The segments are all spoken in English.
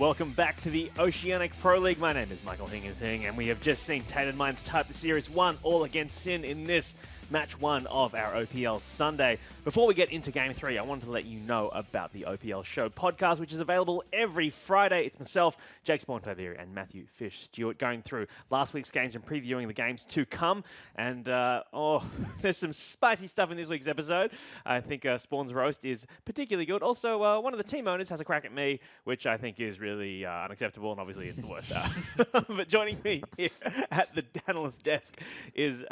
Welcome back to the Oceanic Pro League. My name is Michael Hingers-Hing, and we have just seen Tainted Minds type the Series 1 all against Sin in this Match 1 of our OPL Sunday. Before we get into Game 3, I wanted to let you know about the OPL Show podcast, which is available every Friday. It's myself, Jake Spawntovier, and Matthew Fish Stewart going through last week's games and previewing the games to come. And, there's some spicy stuff in this week's episode. I think Spawn's roast is particularly good. Also, one of the team owners has a crack at me, which I think is really unacceptable, and obviously it's the worst. But joining me here at the analyst desk is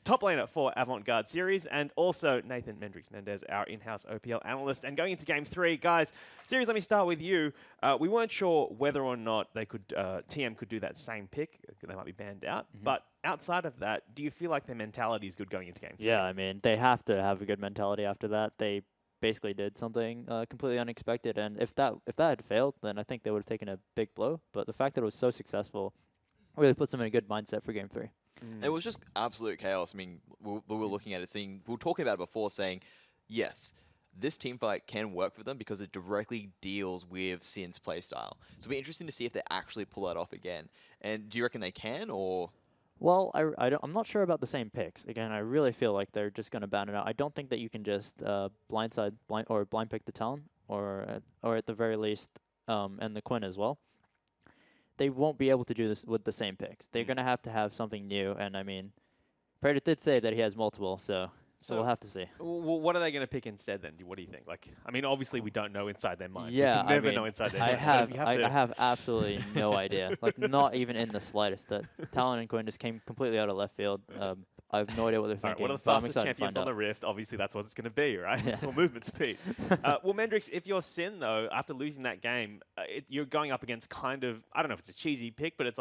top laner for Avant-Garde Series, and also Nathan Mendrix-Mendez, our in-house OPL analyst. And going into Game 3, guys, Series, let me start with you. We weren't sure whether or not they could TM could do that same pick. They might be banned out. But outside of that, do you feel like their mentality is good going into Game 3? Yeah, I mean, they have to have a good mentality after that. They basically did something completely unexpected, and if that had failed, then I think they would have taken a big blow. But the fact that it was so successful really puts them in a good mindset for Game 3. It was just absolute chaos. I mean, we were looking at it, we were talking about it before, saying, yes, this team fight can work for them because it directly deals with Sin's playstyle. So it'll be interesting to see if they actually pull that off again. And do you reckon they can, or...? Well, I'm not sure about the same picks. Again, I really feel like they're just going to ban it out. I don't think that you can just blind pick the Talon, or at the very least, and the Quinn as well. They won't be able to do this with the same picks. They're going to have something new. And, I mean, Predator did say that he has multiple, so we'll have to see. Well, what are they going to pick instead then? What do you think? Like, I mean, obviously we don't know inside their minds. Yeah, we can never know inside their minds. I have absolutely no idea. Like, not even in the slightest. That Talon and Quinn just came completely out of left field. I have no idea what they're thinking. One of the fastest champions on the Rift, obviously that's what it's going to be, right? Yeah. Or movement speed. Well, Mendrix, if you're Sin, though, after losing that game, you're going up against kind of, I don't know if it's a cheesy pick, but it's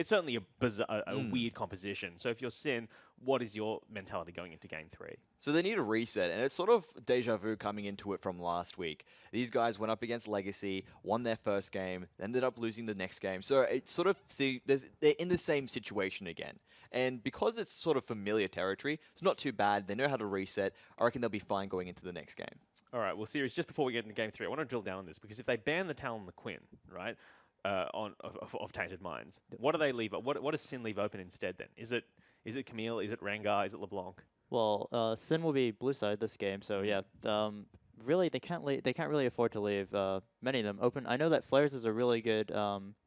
certainly a bizarre, a weird composition. So if you're Sin, what is your mentality going into Game 3? So they need a reset, and it's sort of deja vu coming into it from last week. These guys went up against Legacy, won their first game, ended up losing the next game. So it's sort of, they're in the same situation again. And because it's sort of familiar territory, it's not too bad. They know how to reset. I reckon they'll be fine going into the next game. All right, well, Series, just before we get into Game 3, I want to drill down on this, because if they ban the Talon and the Quinn, right, of Tainted Minds, what do they leave? What does Sin leave open instead then? Is it Camille? Is it Rengar? Is it LeBlanc? Well, Sin will be blue side this game, so yeah. Really, they can't really afford to leave many of them open. I know that Flares is a really good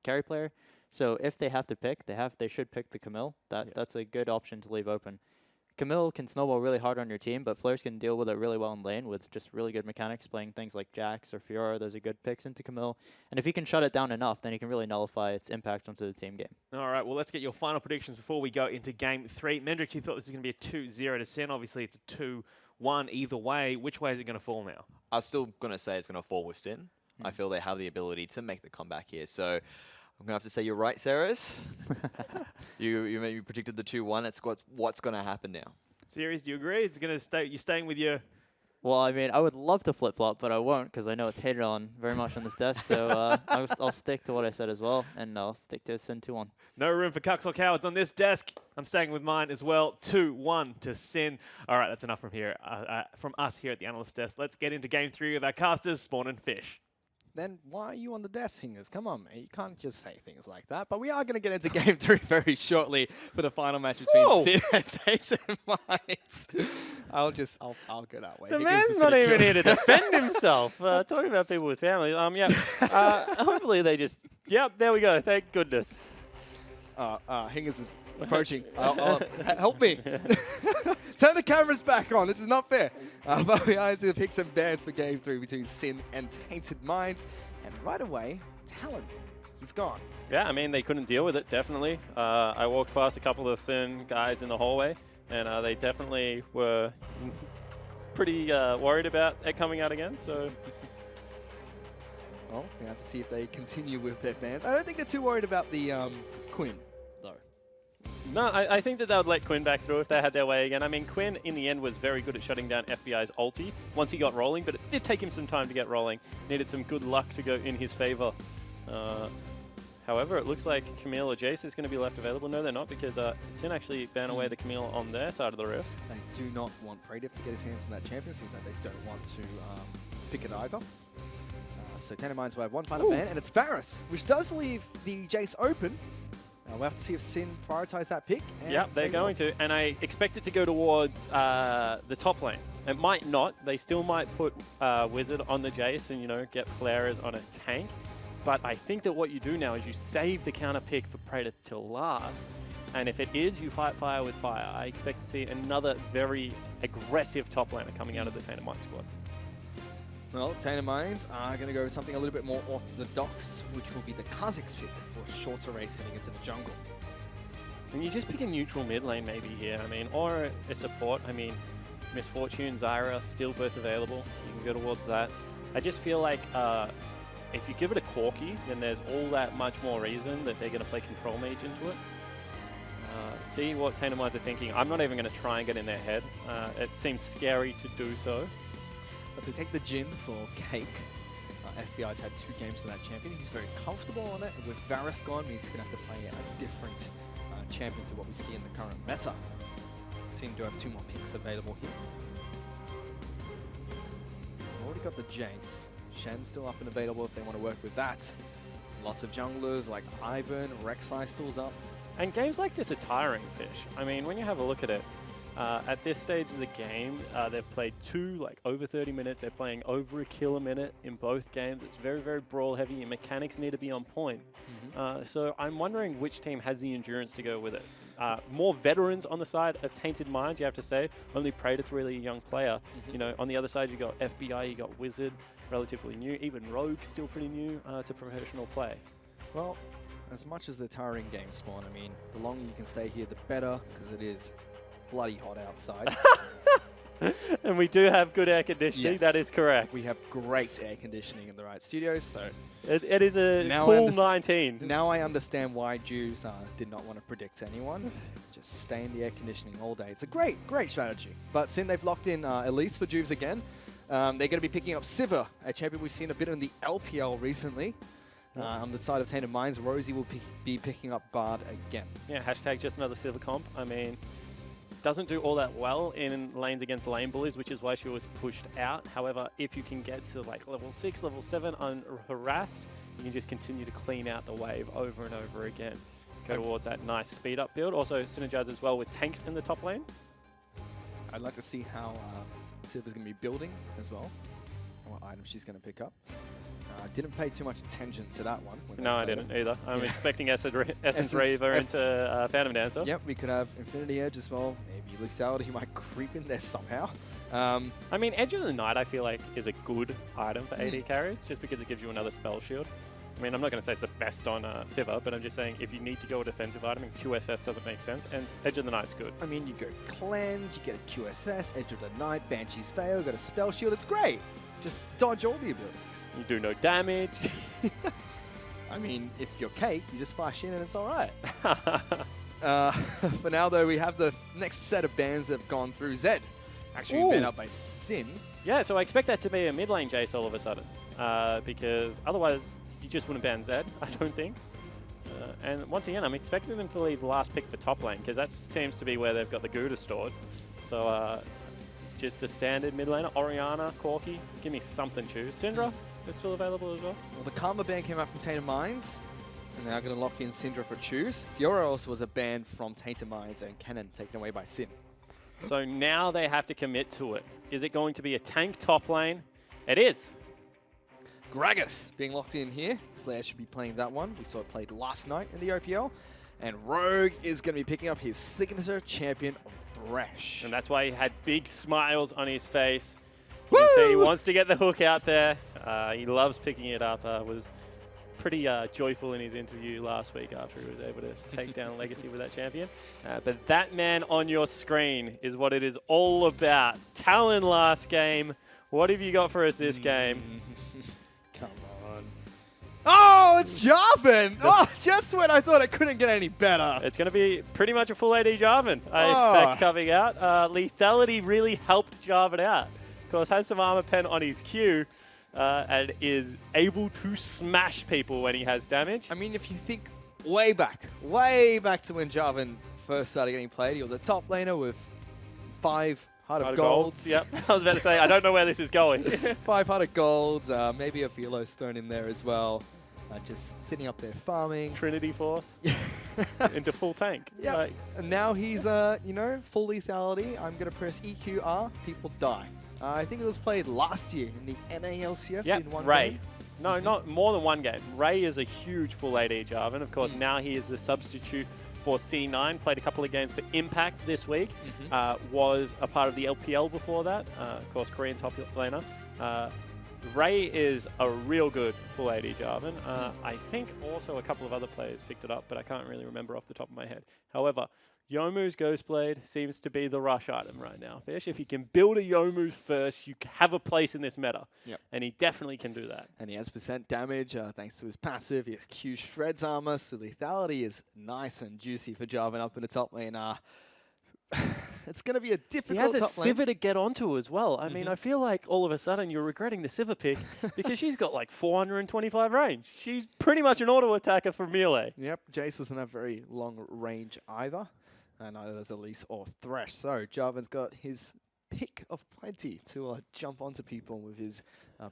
carry player, so if they have to pick, they should pick the Camille. That's a good option to leave open. Camille can snowball really hard on your team, but Flares can deal with it really well in lane with just really good mechanics, playing things like Jax or Fiora. Those are good picks into Camille. And if he can shut it down enough, then he can really nullify its impact onto the team game. All right, well, let's get your final predictions before we go into Game 3. Mendrix, you thought this was going to be a 2-0 to Sin. Obviously, it's a 2-1 either way. Which way is it going to fall now? I'm still going to say it's going to fall with Sin. I feel they have the ability to make the comeback here. So I'm going to have to say you're right, Ceres. you predicted the 2-1. That's what's going to happen now. Series, do you agree? It's going to stay. You're staying with your... Well, I mean, I would love to flip-flop, but I won't because I know it's hated on very much on this desk. So I'll stick to what I said as well, and I'll stick to Sin 2-1. No room for cucks or cowards on this desk. I'm staying with mine as well. 2-1 to Sin. All right, that's enough from us here at the analyst desk. Let's get into Game 3 with our casters, Spawn and Fish. Then why are you on the desk, Hingers? Come on, mate. You can't just say things like that. But we are going to get into Game 3 very shortly for the final match between Sin and Tainted Minds. I'll go that way. The man's not even here to defend himself. Talking about people with families. Hopefully they just... Yep, there we go. Thank goodness. Hingers is approaching. Help me. Turn the cameras back on. This is not fair. But we are to pick some bans for Game 3 between Sin and Tainted Minds. And right away, Talon, he's gone. Yeah, I mean, they couldn't deal with it, definitely. I walked past a couple of Sin guys in the hallway, and they definitely were pretty worried about it coming out again, so... Well, we have to see if they continue with their bans. I don't think they're too worried about the Quinn, though. No, I think that they would let Quinn back through if they had their way again. I mean, Quinn, in the end, was very good at shutting down FBI's ulti once he got rolling, but it did take him some time to get rolling. Needed some good luck to go in his favor. However, it looks like Camille or Jace is going to be left available. No, they're not, because Sin actually banned away the Camille on their side of the rift. They do not want Pradiv to get his hands on that champion. Seems like they don't want to pick it either. So Tainted Minds will have one final ban, and it's Varus, which does leave the Jace open. We'll have to see if Sin prioritize that pick. Yep, they're going to. And I expect it to go towards the top lane. It might not. They still might put Wizard on the Jace and, you know, get Flares on a tank. But I think that what you do now is you save the counter pick for Praetor till last. And if it is, you fight fire with fire. I expect to see another very aggressive top laner coming out of the Tainted Minds squad. Well, Tainted Minds are going to go with something a little bit more orthodox, which will be the Kha'Zix pick for a shorter race heading into the jungle. And you just pick a neutral mid lane maybe here, I mean, or a support. I mean, Misfortune, Zyra, still both available. You can go towards that. I just feel like if you give it a Corki, then there's all that much more reason that they're going to play Control Mage into it. See what Tainted Minds are thinking. I'm not even going to try and get in their head. It seems scary to do so. But they take the Jhin for Cake. FBI's had 2 games to that champion. He's very comfortable on it. With Varus gone, he's going to have to play a different champion to what we see in the current meta. Seem to have 2 more picks available here. Already got the Jace. Shen's still up and available if they want to work with that. Lots of junglers like Ivan, Rek'Sai still's up. And games like this are tiring, Fish. I mean, when you have a look at it, at this stage of the game, they've played 2, like, over 30 minutes. They're playing over a kill a minute in both games. It's very, very brawl heavy. Your mechanics need to be on point. So I'm wondering which team has the endurance to go with it. More veterans on the side of Tainted Minds, you have to say. Only Praetor's really a young player. You know, on the other side, you got FBI, you got Wizard, relatively new. Even Rogue, still pretty new to professional play. Well, as much as the tiring game spawn, I mean, the longer you can stay here, the better, because it is bloody hot outside. And we do have good air conditioning, Yes. that is correct. We have great air conditioning in the right studios, so It is a Now I cool underst- 19. now I understand why Jews did not want to predict anyone. Just stay in the air conditioning all day. It's a great strategy. But since they've locked in Elise for Juves again, they're going to be picking up Sivir, a champion we've seen a bit in the LPL recently. On the side of Tainted Minds, Rosie will be picking up Bard again. Yeah, hashtag just another silver comp. I mean, doesn't do all that well in lanes against lane bullies, which is why she was pushed out. However, if you can get to like level 6, level 7 unharassed, you can just continue to clean out the wave over and over again. Go towards that nice speed up build. Also synergize as well with tanks in the top lane. I'd like to see how Sivir's going to be building as well, and what items she's going to pick up. Didn't pay too much attention to that one. No, I didn't either. I'm expecting Essence Reaver into Phantom Dancer. Yep, we could have Infinity Edge as well. Maybe Lethality might creep in there somehow. I mean, Edge of the Night, I feel like, is a good item for AD carries, just because it gives you another spell shield. I mean, I'm not going to say it's the best on Sivir, but I'm just saying if you need to go a defensive item, and QSS doesn't make sense, and Edge of the Night's good. I mean, you go Cleanse, you get a QSS, Edge of the Night, Banshee's Veil, got a spell shield. It's great. Just dodge all the abilities. You do no damage. I mean, if you're Cake, you just flash in and it's all right. For now, though, we have the next set of bans that have gone through. Zed actually banned out by Sin. Yeah, so I expect that to be a mid lane Jace all of a sudden, because otherwise you just wouldn't ban Zed, I don't think. And once again, I'm expecting them to leave the last pick for top lane, because that seems to be where they've got the Gouda stored. So just a standard mid laner, Orianna, Corki, give me something, choose. Syndra is still available as well. Well, the Karma ban came out from Tainted Minds, and they're going to lock in Syndra for Choose. Fiora also was a ban from Tainted Minds, and Cannon taken away by Sin. So now they have to commit to it. Is it going to be a tank top lane? It is. Gragas being locked in here. Flair should be playing that one. We saw it played last night in the OPL. And Rogue is going to be picking up his signature champion of Thresh. And that's why he had big smiles on his face. You can see he wants to get the hook out there. He loves picking it up. Was pretty joyful in his interview last week after he was able to take down Legacy with that champion. But that man on your screen is what it is all about. Talon last game. What have you got for us this game? Come on. Oh, it's Jarvan! Oh, just when I thought it couldn't get any better. It's going to be pretty much a full AD Jarvan, I expect, coming out. Lethality really helped Jarvan out. Of course, has some armor pen on his Q and is able to smash people when he has damage. I mean, if you think way back to when Jarvan first started getting played, he was a top laner with 5 Heart of Heart Golds. Yep. I was about to say, I don't know where this is going. 5 Heart of Golds. Maybe a Velo Stone in there as well. Just sitting up there farming. Trinity Force into full tank. Yeah. Like, And now he's, you know, full lethality. I'm going to press EQR. People die. I think it was played last year in the NALCS yep, in one Ray. game. No, not more than one game. Ray is a huge full AD Jarvan. Of course, now he is the substitute for C9. Played a couple of games for Impact this week. Was a part of the LPL before that. Of course, Korean top laner. Ray is a real good full AD Jarvan. I think also a couple of other players picked it up, but I can't really remember off the top of my head. However, Youmuu's Ghostblade seems to be the rush item right now. Fish, if you can build a Youmuu's first, you have a place in this meta. Yep. And he definitely can do that. And he has % damage thanks to his passive. He has Q Shreds armor, so lethality is nice and juicy for Jarvan up in the top lane. It's going to be a difficult He has a top lane. Sivir to get onto as well. I mean, I feel like all of a sudden you're regretting the Sivir pick because she's got like 425 range. She's pretty much an auto attacker for melee. Yep, Jace doesn't have very long range either. And neither does Elise or Thresh. So Jarvan's got his pick of plenty to jump onto people with his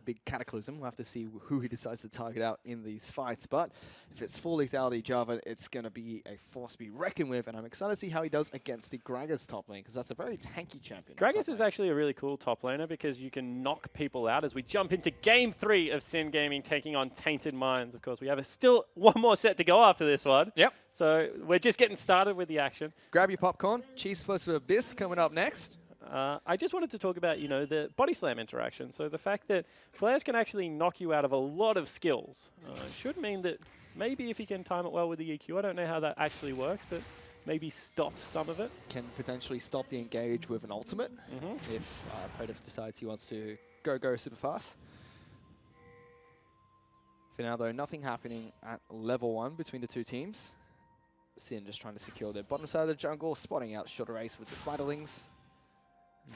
big Cataclysm. We'll have to see who he decides to target out in these fights. But if it's full lethality Jarvan, it's going to be a force to be reckoned with. And I'm excited to see how he does against the Gragas top lane, because that's a very tanky champion. Gragas is actually a really cool top laner because you can knock people out as we jump into Game 3 of Sin Gaming taking on Tainted Minds. Of course, we have still one more set to go after this one. Yep. So we're just getting started with the action. Grab your popcorn. Cheese First of Abyss coming up next. I just wanted to talk about, you know, the body slam interaction. So the fact that flares can actually knock you out of a lot of skills should mean that maybe if you can time it well with the EQ, I don't know how that actually works, but maybe stop some of it. Can potentially stop the engage with an ultimate if Predator decides he wants to go super fast. For now, though, nothing happening at level 1 between the two teams. Sin just trying to secure their bottom side of the jungle, spotting out Shorter Ace with the Spiderlings.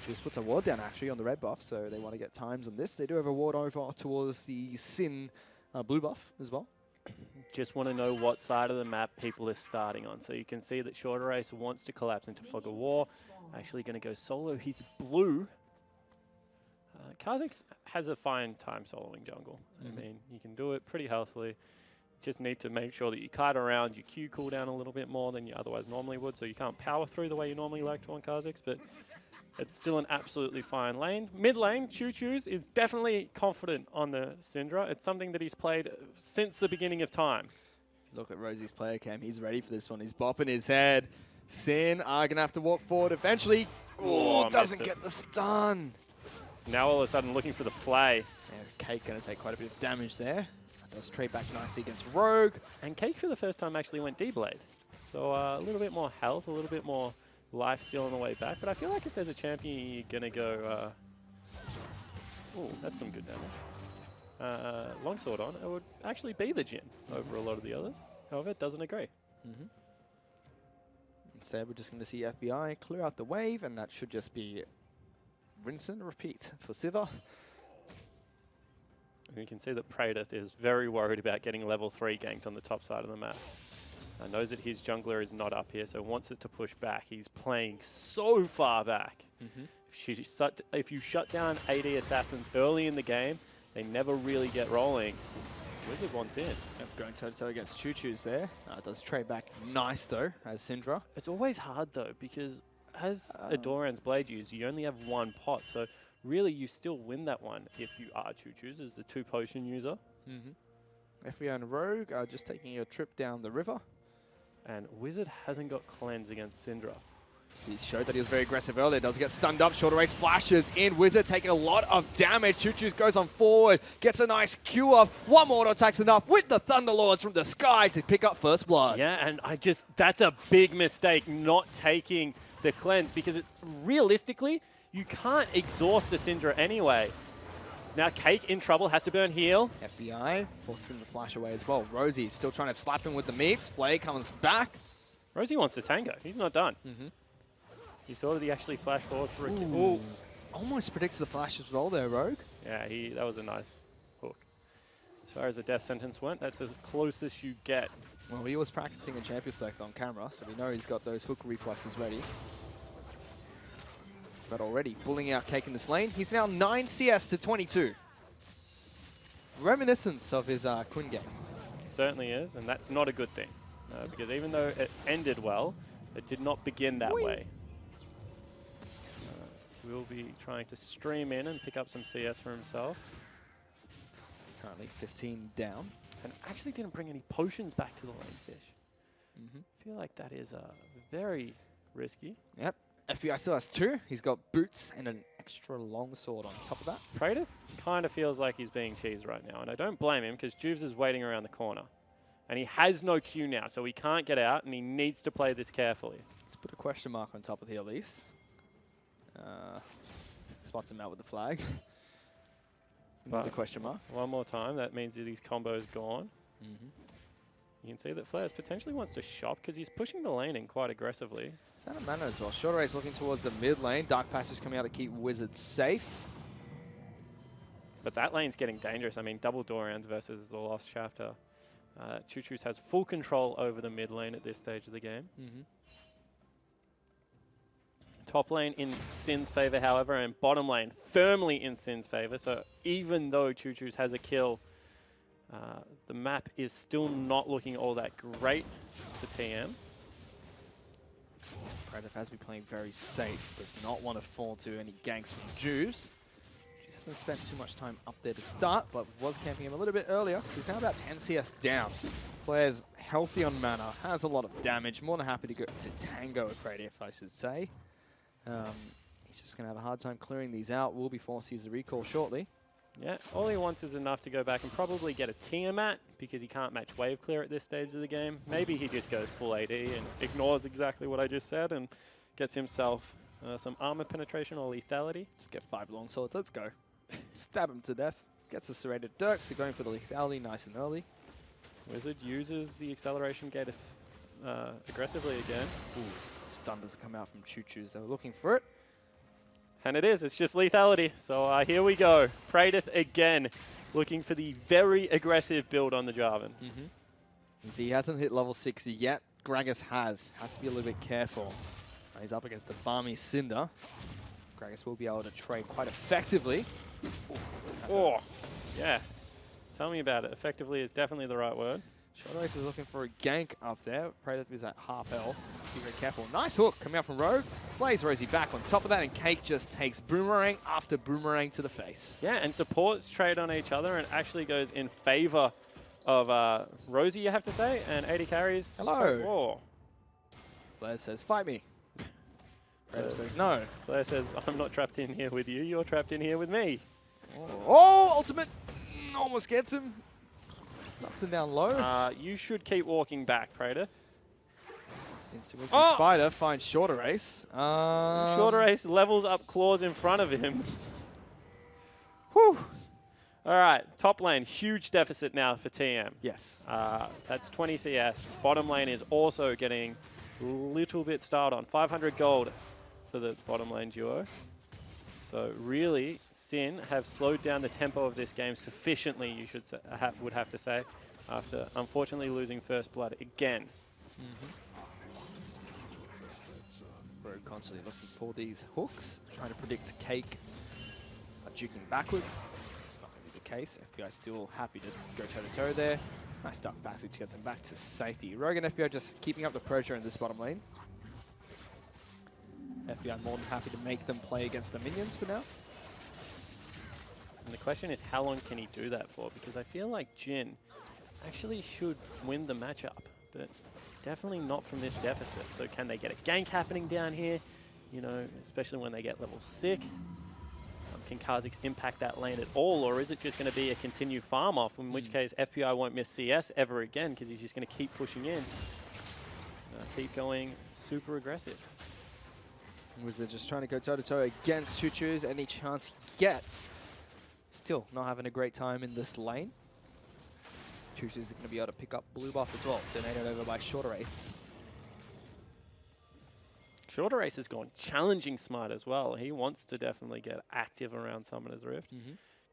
Just puts a ward down actually on the red buff, so they want to get times on this. They do have a ward over towards the Sin blue buff as well. Just want to know what side of the map people are starting on. So you can see that Shorter Ace wants to collapse into Fog of War. Actually going to go solo. He's blue. Kha'Zix has a fine time soloing jungle. I mean, you can do it pretty healthily. Just need to make sure that you kite around your Q cooldown a little bit more than you otherwise normally would, so you can't power through the way you normally like to on Kha'Zix, but it's still an absolutely fine lane. Mid lane, Choo Choo's is definitely confident on the Syndra. It's something that he's played since the beginning of time. Look at Rosie's player cam. He's ready for this one. He's bopping his head. Sin are going to have to walk forward eventually. Oh, doesn't get the stun. Now all of a sudden looking for the flay. Yeah, Cake going to take quite a bit of damage there. Does trade back nicely against Rogue. And Cake for the first time actually went D-Blade. So a little bit more health, a little bit more life steal on the way back. But I feel like if there's a champion you're going to go... oh, that's some good damage. Longsword on, it would actually be the Jhin over a lot of the others. However, it doesn't agree. Instead, we're just going to see FBI clear out the wave, and that should just be rinse and repeat for Sivir. And you can see that Praedyth is very worried about getting level 3 ganked on the top side of the map. Knows that his jungler is not up here, so wants it to push back. He's playing so far back. If you shut down AD assassins early in the game, they never really get rolling. Wizard wants in. Yep, going toe-to-toe against Choo Choo's there. Does trade back nice, though, as Syndra. It's always hard, though, because as a Doran's Blade user, you only have one pot, so really you still win that one if you are Choo Choo's as the 2 potion user. FBI and Rogue are just taking a trip down the river. And Wizard hasn't got cleanse against Syndra. He showed that he was very aggressive earlier. Does get stunned up. Shorter Race flashes in. Wizard taking a lot of damage. Choo Choo goes on forward. Gets a nice Q up. One more auto attacks enough with the Thunderlords from the sky to pick up first blood. Yeah, and that's a big mistake not taking the cleanse because realistically, you can't exhaust the Syndra anyway. So now Cake in trouble, has to burn heal. FBI forces him to flash away as well. Rosie still trying to slap him with the meats. Flay comes back. Rosie wants to tango. He's not done. You saw that he actually flashed forward for a kill. Almost predicts the flash as well there, Rogue. Yeah, that was a nice hook. As far as the death sentence went, that's the closest you get. Well, he was practicing a champion select on camera, so we know he's got those hook reflexes ready. but already pulling out Cake in this lane. He's now 9 CS to 22. Reminiscence of his Quinn game. Certainly is, and that's not a good thing. Because even though it ended well, it did not begin that way. We'll be trying to stream in and pick up some CS for himself. Currently 15 down. And actually didn't bring any potions back to the lane fish. I feel like that is very risky. Yep. FBI still has 2. He's got boots and an extra long sword on top of that. Praedyth kind of feels like he's being cheesed right now, and I don't blame him because Juves is waiting around the corner. And he has no Q now, so he can't get out, and he needs to play this carefully. Let's put a question mark on top of the Elise. Spots him out with the flag. Another question mark. One more time, that means that his combo is gone. You can see that Flares potentially wants to shop because he's pushing the lane in quite aggressively. It's out of mana as well. Shorter Race looking towards the mid lane. Dark Passage coming out to keep Wizards safe. But that lane's getting dangerous. I mean, double Dorans versus the Lost Chapter. Choo-Choo's has full control over the mid lane at this stage of the game. Top lane in Sin's favor, however, and bottom lane firmly in Sin's favor. So even though Choo-Choo's has a kill, the map is still not looking all that great for TM. Praedyth has been playing very safe. Does not want to fall to any ganks from Juves. She hasn't spent too much time up there to start, but was camping him a little bit earlier. So he's now about 10 CS down. Flair's healthy on mana, has a lot of damage. More than happy to go to tango with Praedyth, I should say. He's just going to have a hard time clearing these out. Will be forced to use a recall shortly. Yeah, all he wants is enough to go back and probably get a Tiamat because he can't match wave clear at this stage of the game. Maybe he just goes full AD and ignores exactly what I just said and gets himself some armor penetration or lethality. Just get 5 long swords. Let's go. Stab him to death. Gets a serrated Dirk, so going for the lethality nice and early. Wizard uses the acceleration gate aggressively again. Stun doesn't come out from Choo-Choo's. They were looking for it. And it is. It's just lethality. So here we go. Praedyth again, looking for the very aggressive build on the Jarvan. And see, he hasn't hit level 60 yet. Gragas has. Has to be a little bit careful. He's up against a balmy Cinder. Gragas will be able to trade quite effectively. Oh, yeah. Tell me about it. Effectively is definitely the right word. Short Race is looking for a gank up there. Praedyth is at half health. Be very careful. Nice hook coming out from Rogue. Plays Rosie back on top of that, and Cake just takes boomerang after boomerang to the face. Yeah, and supports trade on each other and actually goes in favor of Rosie, you have to say, and 80 carries. Hello. Oh. Blair says, fight me. Praedyth says no. Blair says, I'm not trapped in here with you. You're trapped in here with me. Oh, ultimate. Almost gets him. Knocks him down low. You should keep walking back, Praedyth. Instant Spider finds Shorter Race. Shorter Race levels up claws in front of him. Whew. All right, top lane, huge deficit now for TM. Yes. That's 20 CS. Bottom lane is also getting a little bit starved on 500 gold for the bottom lane duo. So really, Sin have slowed down the tempo of this game sufficiently, you should say, would have to say, after unfortunately losing first blood again. Rogue constantly looking for these hooks, trying to predict Cake juking backwards. It's not going to be the case. FBI still happy to go toe-to-toe there. Nice Dark Passage gets him back to safety. Rogue and FBI just keeping up the pressure in this bottom lane. FBI more than happy to make them play against the minions for now. And the question is, how long can he do that for? Because I feel like Jin actually should win the matchup, but definitely not from this deficit. So can they get a gank happening down here? You know, especially when they get level 6. Can Kha'Zix impact that lane at all, or is it just going to be a continued farm off, in which case FPI won't miss CS ever again because he's just going to keep pushing in. Keep going super aggressive. Wizard just trying to go toe-to-toe against Choo-Choo's any chance he gets. Still not having a great time in this lane. Choo-Choo's going to be able to pick up blue buff as well, donated over by Shorter Ace. Shorter Ace has gone challenging smart as well. He wants to definitely get active around Summoner's Rift.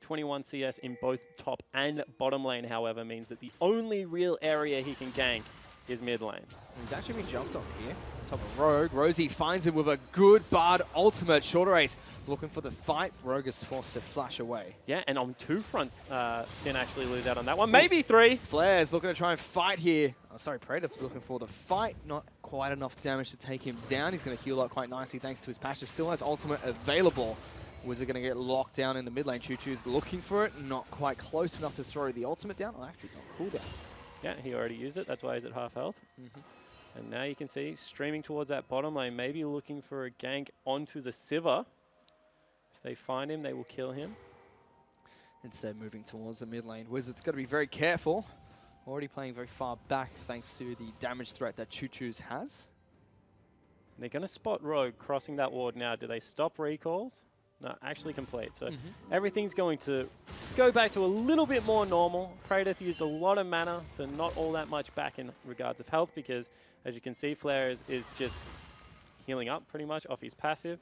21 CS in both top and bottom lane, however, means that the only real area he can gank is mid lane. He's actually been jumped on here. Top of Rogue. Rosie finds him with a good Bard ultimate. Shorter Ace looking for the fight. Rogue is forced to flash away. Yeah, and on 2 fronts, Sin actually lose out on that one. Maybe 3. Flares looking to try and fight here. Oh, sorry, Praetor's looking for the fight. Not quite enough damage to take him down. He's going to heal up quite nicely thanks to his passive. Still has ultimate available. Wizard going to get locked down in the mid lane. Choo Choo's looking for it. Not quite close enough to throw the ultimate down. Oh, actually, it's on cooldown. Yeah, he already used it. That's why he's at half health. And now you can see streaming towards that bottom lane, maybe looking for a gank onto the Sivir. If they find him, they will kill him. Instead, moving towards the mid lane. Wizard's got to be very careful. Already playing very far back thanks to the damage threat that Choo Choo's has. They're going to spot Rogue crossing that ward now. Do they stop recalls? No, actually complete. So everything's going to go back to a little bit more normal. Praetor used a lot of mana for not all that much back in regards of health because, as you can see, Flare is just healing up pretty much off his passive.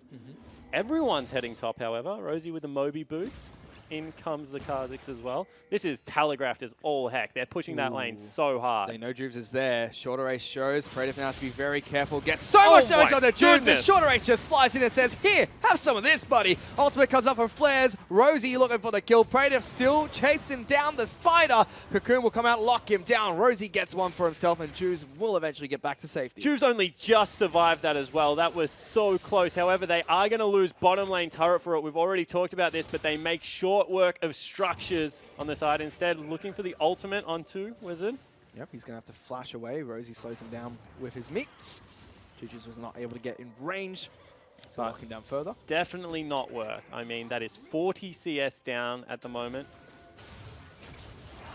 Everyone's heading top, however. Rosie with the Moby boots. In comes the Kha'Zix as well. This is telegraphed as all heck. They're pushing that lane so hard. They know Jubes is there. Shorter Ace shows. Praetor now has to be very careful. Gets so much damage onto Jubes, and Shorter Ace just flies in and says, "Here, have some of this, buddy." Ultimate comes up from Flares. Rosie looking for the kill. Praetor still chasing down the Spider. Cocoon will come out, lock him down. Rosie gets one for himself, and Jubes will eventually get back to safety. Jubes only just survived that as well. That was so close. However, they are going to lose bottom lane turret for it. We've already talked about this, but they make short work of structures on the side. Instead, looking for the ultimate onto Wizard. Yep, he's going to have to flash away. Rosie slows him down with his mix. Jujus was not able to get in range, so lock him down further. Definitely not worth. I mean, that is 40 CS down at the moment.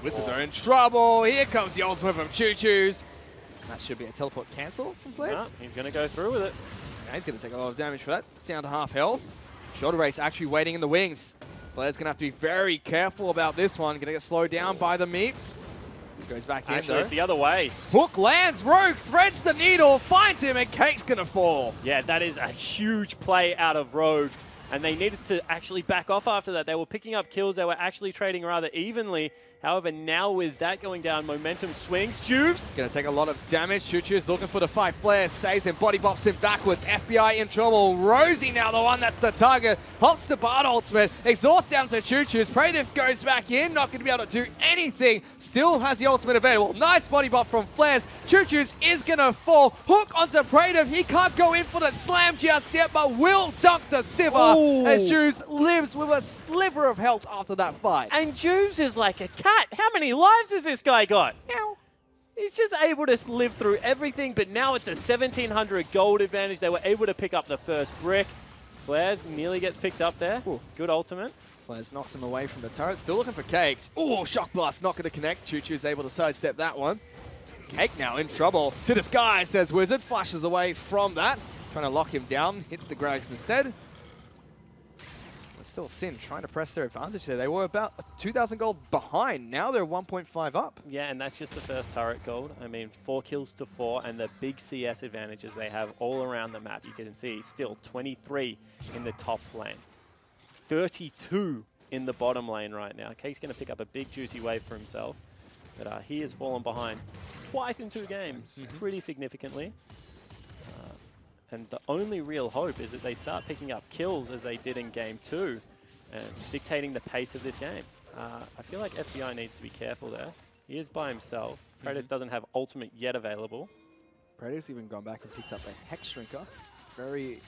Wizards are in trouble. Here comes the ultimate from Choo Choo's. That should be a teleport cancel from Flares. No, he's going to go through with it. Yeah, he's going to take a lot of damage for that. Down to half health. Shorter Race actually waiting in the wings. Flares going to have to be very careful about this one. Going to get slowed down by the Meeps. Goes back in, Actually, it's the other way. Hook lands. Rogue threads the needle. Finds him, and Cake's going to fall. Yeah, that is a huge play out of Rogue. And they needed to actually back off after that. They were picking up kills. They were actually trading rather evenly. However, now with that going down, momentum swings. Jubes. Going to take a lot of damage. Choo Choo's looking for the fight. Flair saves him. Body bops him backwards. FBI in trouble. Rosie now the one that's the target. Hops to Bard ultimate. Exhaust down to Choo Choo's. Praetor goes back in. Not going to be able to do anything. Still has the ultimate available. Nice body bop from Flares. Choo Choo's is going to fall. Hook onto Praetor. He can't go in for the slam just yet, but will dunk the Sivir as Jubes lives with a sliver of health after that fight. And Jubes is like a cat. How many lives has this guy got? Meow. He's just able to live through everything, but now it's a 1,700 gold advantage. They were able to pick up the first brick. Flares nearly gets picked up there. Ooh. Good ultimate. Flares knocks him away from the turret. Still looking for Cake. Oh, Shock Blast not going to connect. Choo Choo's able to sidestep that one. Cake now in trouble. To the sky, says Wizard. Flashes away from that. Trying to lock him down. Hits the Grags instead. Still Sin trying to press their advantage there. They were about 2,000 gold behind. Now they're 1.5 up. Yeah, and that's just the first turret gold. I mean, 4 kills to 4, and the big CS advantages they have all around the map. You can see still 23 in the top lane. 32 in the bottom lane right now. Cake's going to pick up a big juicy wave for himself. But he has fallen behind twice in 2 games, pretty significantly. And the only real hope is that they start picking up kills as they did in Game 2 and dictating the pace of this game. I feel like FBI needs to be careful there. He is by himself. Praetor doesn't have ultimate yet available. Praetor's even gone back and picked up a Hex Shrinker. Very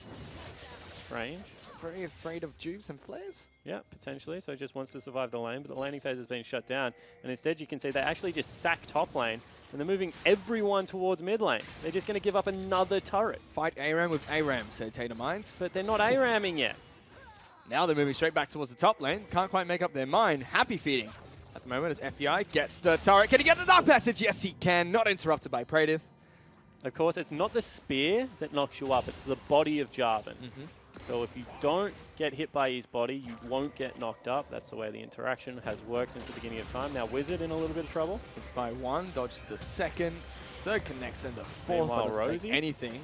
afraid of Jubes and Flares. Yeah, potentially. So just wants to survive the lane, but the laning phase has been shut down. And instead you can see they actually just sack top lane. And they're moving everyone towards mid lane. They're just going to give up another turret. Fight ARAM with ARAM, said Tater Minds. But they're not ARAMing yet. Now they're moving straight back towards the top lane. Can't quite make up their mind. Happy feeding at the moment as FBI gets the turret. Can he get the Dark Passage? Yes, he can. Not interrupted by Praetor. Of course, it's not the spear that knocks you up. It's the body of Jarvan. So if you don't get hit by his body, you won't get knocked up. That's the way the interaction has worked since the beginning of time. Now Wizard in a little bit of trouble. Hits by 1, dodges the second. Third connects into 4th, but doesn't take anything.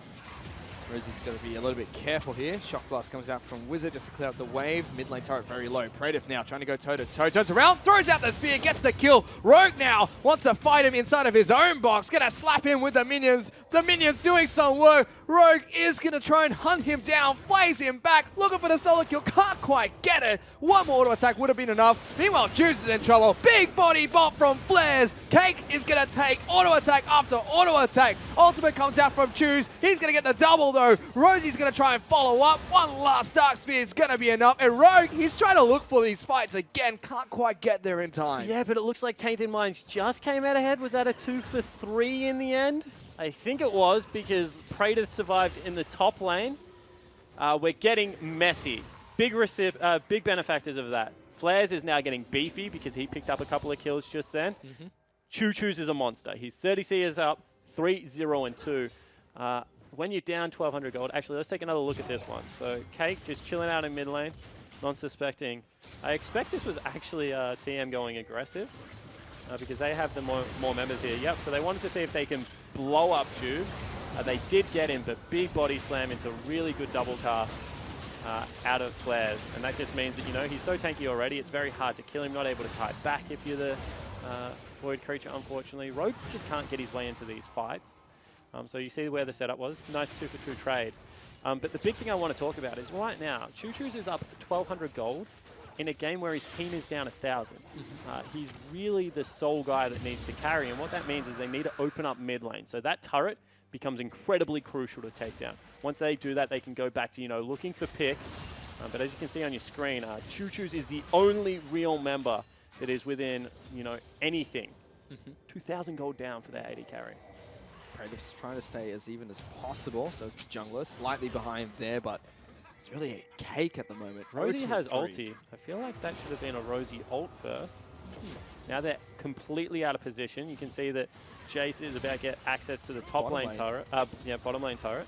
Rosie's going to be a little bit careful here. Shock Blast comes out from Wizard just to clear out the wave. Mid lane turret very low. Praedyth now trying to go toe-to-toe. Turns around, throws out the spear, gets the kill. Rogue now wants to fight him inside of his own box. Going to slap him with the minions. The minions doing some work. Rogue is going to try and hunt him down. Flays him back. Looking for the solo kill. Can't quite get it. One more auto attack would have been enough. Meanwhile, Juice is in trouble. Big body bot from Flares. Cake is going to take auto attack after auto attack. Ultimate comes out from Choose. He's going to get the double though. Rosie's going to try and follow up. One last Dark Spear is going to be enough. And Rogue, he's trying to look for these fights again. Can't quite get there in time. Yeah, but it looks like Tainted Minds just came out ahead. Was that a 2 for 3 in the end? I think it was, because Praedyth survived in the top lane. We're getting messy. Big benefactors of that. Flares is now getting beefy because he picked up a couple of kills just then. Choo Choo's is a monster. He's 30 CS up, 3-0-2. When you're down 1,200 gold, actually, let's take another look at this one. So Cake just chilling out in mid lane, non-suspecting. I expect this was actually TM going aggressive because they have the more members here. Yep, so they wanted to see if they can blow up Jude. They did get him, but big body slam into really good double cast out of Flares. And that just means that, you know, he's so tanky already, it's very hard to kill him, not able to kite back if you're the Void creature, unfortunately. Rogue just can't get his way into these fights. So you see where the setup was. Nice 2 for 2 trade. But the big thing I want to talk about is right now, Choo Choo's is up 1,200 gold in a game where his team is down 1,000. He's really the sole guy that needs to carry, and what that means is they need to open up mid lane. So that turret becomes incredibly crucial to take down. Once they do that, they can go back to, you know, looking for picks. But as you can see on your screen, Choo Choo's is the only real member that is within, you know, anything. 2,000 gold down for their AD carry. Praedyth's trying to stay as even as possible, so it's the jungler slightly behind there, but it's really a cake at the moment. Rosie has ulti. I feel like that should have been a Rosie ult first. Now they're completely out of position. You can see that Jace is about to get access to the top lane turret. Bottom lane turret.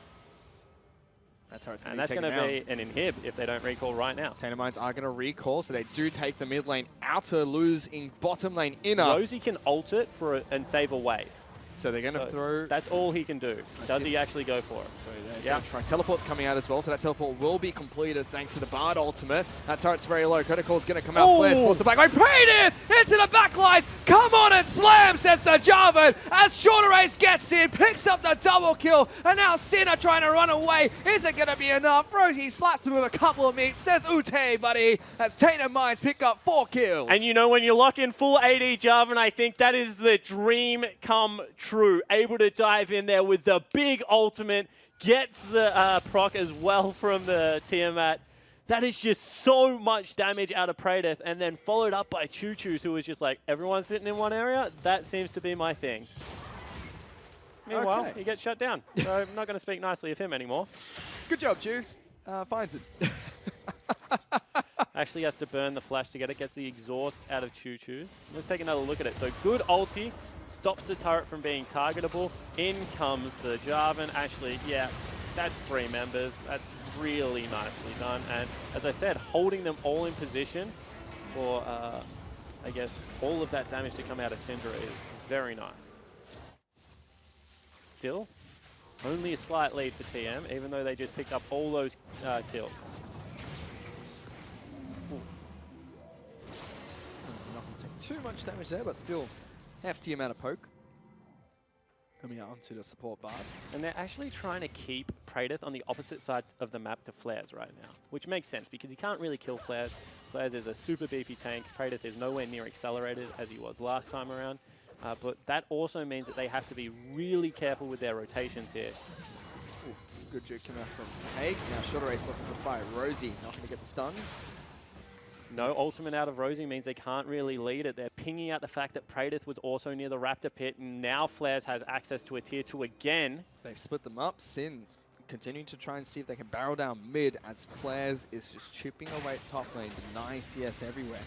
That turret's and that's going to be an inhib if they don't recall right now. Tainted Minds are going to recall, so they do take the mid lane outer, losing bottom lane inner. Rosie can ult it and save a wave. So they're going to throw... That's all he can do. Does he actually go for it? So they're going to try. Teleport's coming out as well, so that teleport will be completed thanks to the Bard ultimate. That turret's very low. Critical's going to come out. Flares force the back line. Praedyth into the backlines. Come on and slam, says the Jarvan. As Shorter Ace gets in, picks up the double kill, and now Sin are trying to run away. Is it going to be enough? Rosie slaps him with a couple of meats, says Ute, buddy. As Tainted Minds pick up 4 kills. And you know, when you lock in full AD Jarvan, I think that is the dream come true. Able to dive in there with the big ultimate, gets the proc as well from the Tiamat. That is just so much damage out of Praedyth, and then followed up by Choo Choo's, who was just like, everyone's sitting in one area? That seems to be my thing. Meanwhile, he gets shut down, so I'm not going to speak nicely of him anymore. Good job, Juice. Finds it. Actually has to burn the flash to get it, gets the exhaust out of Choo Choo's. Let's take another look at it. So good ulti, stops the turret from being targetable. In comes the Jarvan. Actually, yeah, that's 3 members. That's really nicely done. And as I said, holding them all in position for, I guess, all of that damage to come out of Syndra is very nice. Still, only a slight lead for TM, even though they just picked up all those kills. Not going to take too much damage there, but still hefty amount of poke. Coming out onto the support bar. And they're actually trying to keep Praedyth on the opposite side of the map to Flares right now, which makes sense because he can't really kill Flares. Flares is a super beefy tank. Praedyth is nowhere near accelerated as he was last time around. But that also means that they have to be really careful with their rotations here. Ooh, good juke coming out from Haig. Now Shorter Ace looking to fire Rosie. Not going to get the stuns. No ultimate out of Rosie means they can't really lead it. They're pinging out the fact that Praedyth was also near the Raptor pit, and now Flares has access to a tier 2 again. They've split them up. Sin continuing to try and see if they can barrel down mid as Flares is just chipping away at top lane. 9 CS everywhere.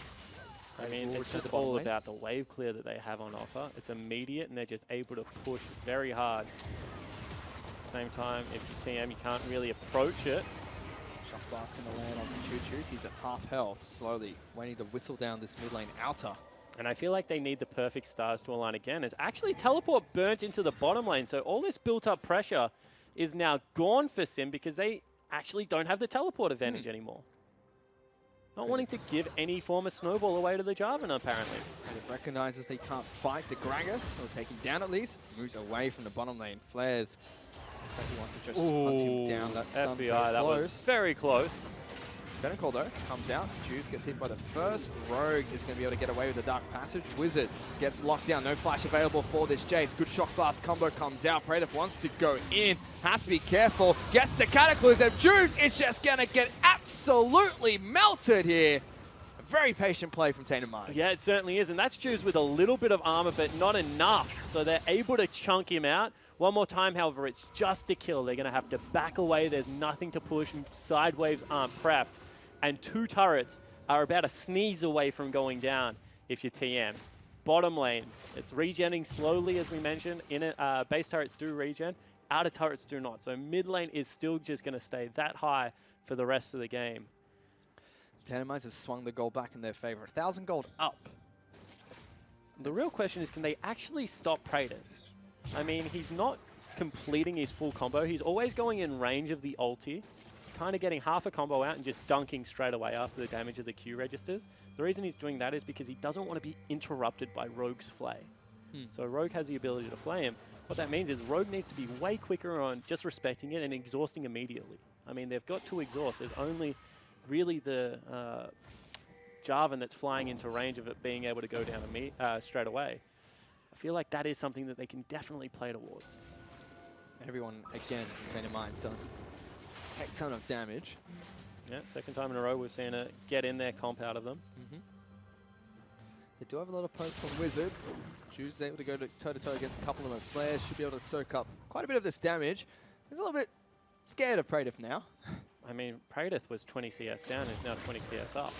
I mean, it's just all about the wave clear that they have on offer. It's immediate, and they're just able to push very hard. At the same time, if you TM, you can't really approach it. Shock Blast going to land on the Choo Choo's. He's at half health, slowly waiting to whistle down this mid lane outer. And I feel like they need the perfect stars to align again. As actually Teleport burnt into the bottom lane, so all this built up pressure is now gone for Sim because they actually don't have the teleport advantage anymore. Not wanting to give any form of snowball away to the Jarvan, apparently. It recognizes they can't fight the Gragas, or take him down at least. Moves away from the bottom lane. Flares. Looks like he wants to just hunt him down. That stun very FBI, that close. was very close. Pinnacle though comes out. Juice gets hit by the first. Rogue is going to be able to get away with the Dark Passage. Wizard gets locked down. No flash available for this Jace. Good shock blast combo comes out. Praetor wants to go in. Has to be careful. Gets the Cataclysm. Juice is just going to get absolutely melted here. A very patient play from Tainted Minds. Yeah, it certainly is. And that's Juice with a little bit of armor, but not enough. So they're able to chunk him out. One more time, however, it's just a kill. They're going to have to back away. There's nothing to push. Side waves aren't prepped. And 2 turrets are about a sneeze away from going down if you're TM. Bottom lane, it's regenning slowly, as we mentioned. In it, base turrets do regen, outer turrets do not. So mid lane is still just going to stay that high for the rest of the game. Tainted Minds have swung the gold back in their favor. 1,000 gold up. The real question is, can they actually stop Praetor? I mean, he's not completing his full combo. He's always going in range of the ulti, kind of getting half a combo out and just dunking straight away after the damage of the Q registers. The reason he's doing that is because he doesn't want to be interrupted by Rogue's Flay. So Rogue has the ability to flay him. What that means is Rogue needs to be way quicker on just respecting it and exhausting immediately. I mean, they've got 2 exhausts. There's only really the Jarvan that's flying into range of it being able to go down straight away. I feel like that is something that they can definitely play towards. Everyone, again, from Tainted Minds does a heck ton of damage. Yeah, second time in a row we've seen it get in their comp out of them. They do have a lot of poke from Wizard. Juice is able to go toe-to-toe against a couple of them. Flares should be able to soak up quite a bit of this damage. He's a little bit scared of Praetor now. I mean, Praetor was 20 CS down, is now 20 CS up.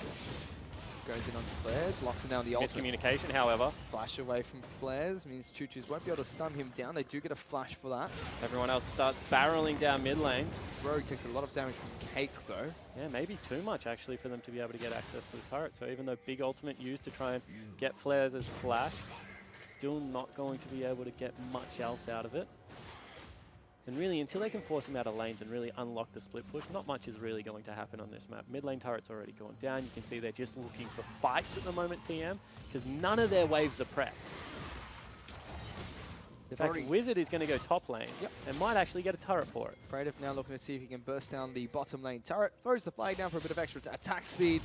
Goes in onto Flares, locks him down the ultimate. Miscommunication, however. Flash away from Flares means Choo-Choos won't be able to stun him down. They do get a flash for that. Everyone else starts barreling down mid lane. Rogue takes a lot of damage from Cake though. Yeah, maybe too much actually for them to be able to get access to the turret. So even though big ultimate used to try and get flares as flash, still not going to be able to get much else out of it. And really, until they can force him out of lanes and really unlock the split push, not much is really going to happen on this map. Mid lane turret's already gone down. You can see they're just looking for fights at the moment, TM, because none of their waves are prepped. In fact, Wizard is going to go top lane and might actually get a turret for it. Praetor now looking to see if he can burst down the bottom lane turret. Throws the flag down for a bit of extra attack speed.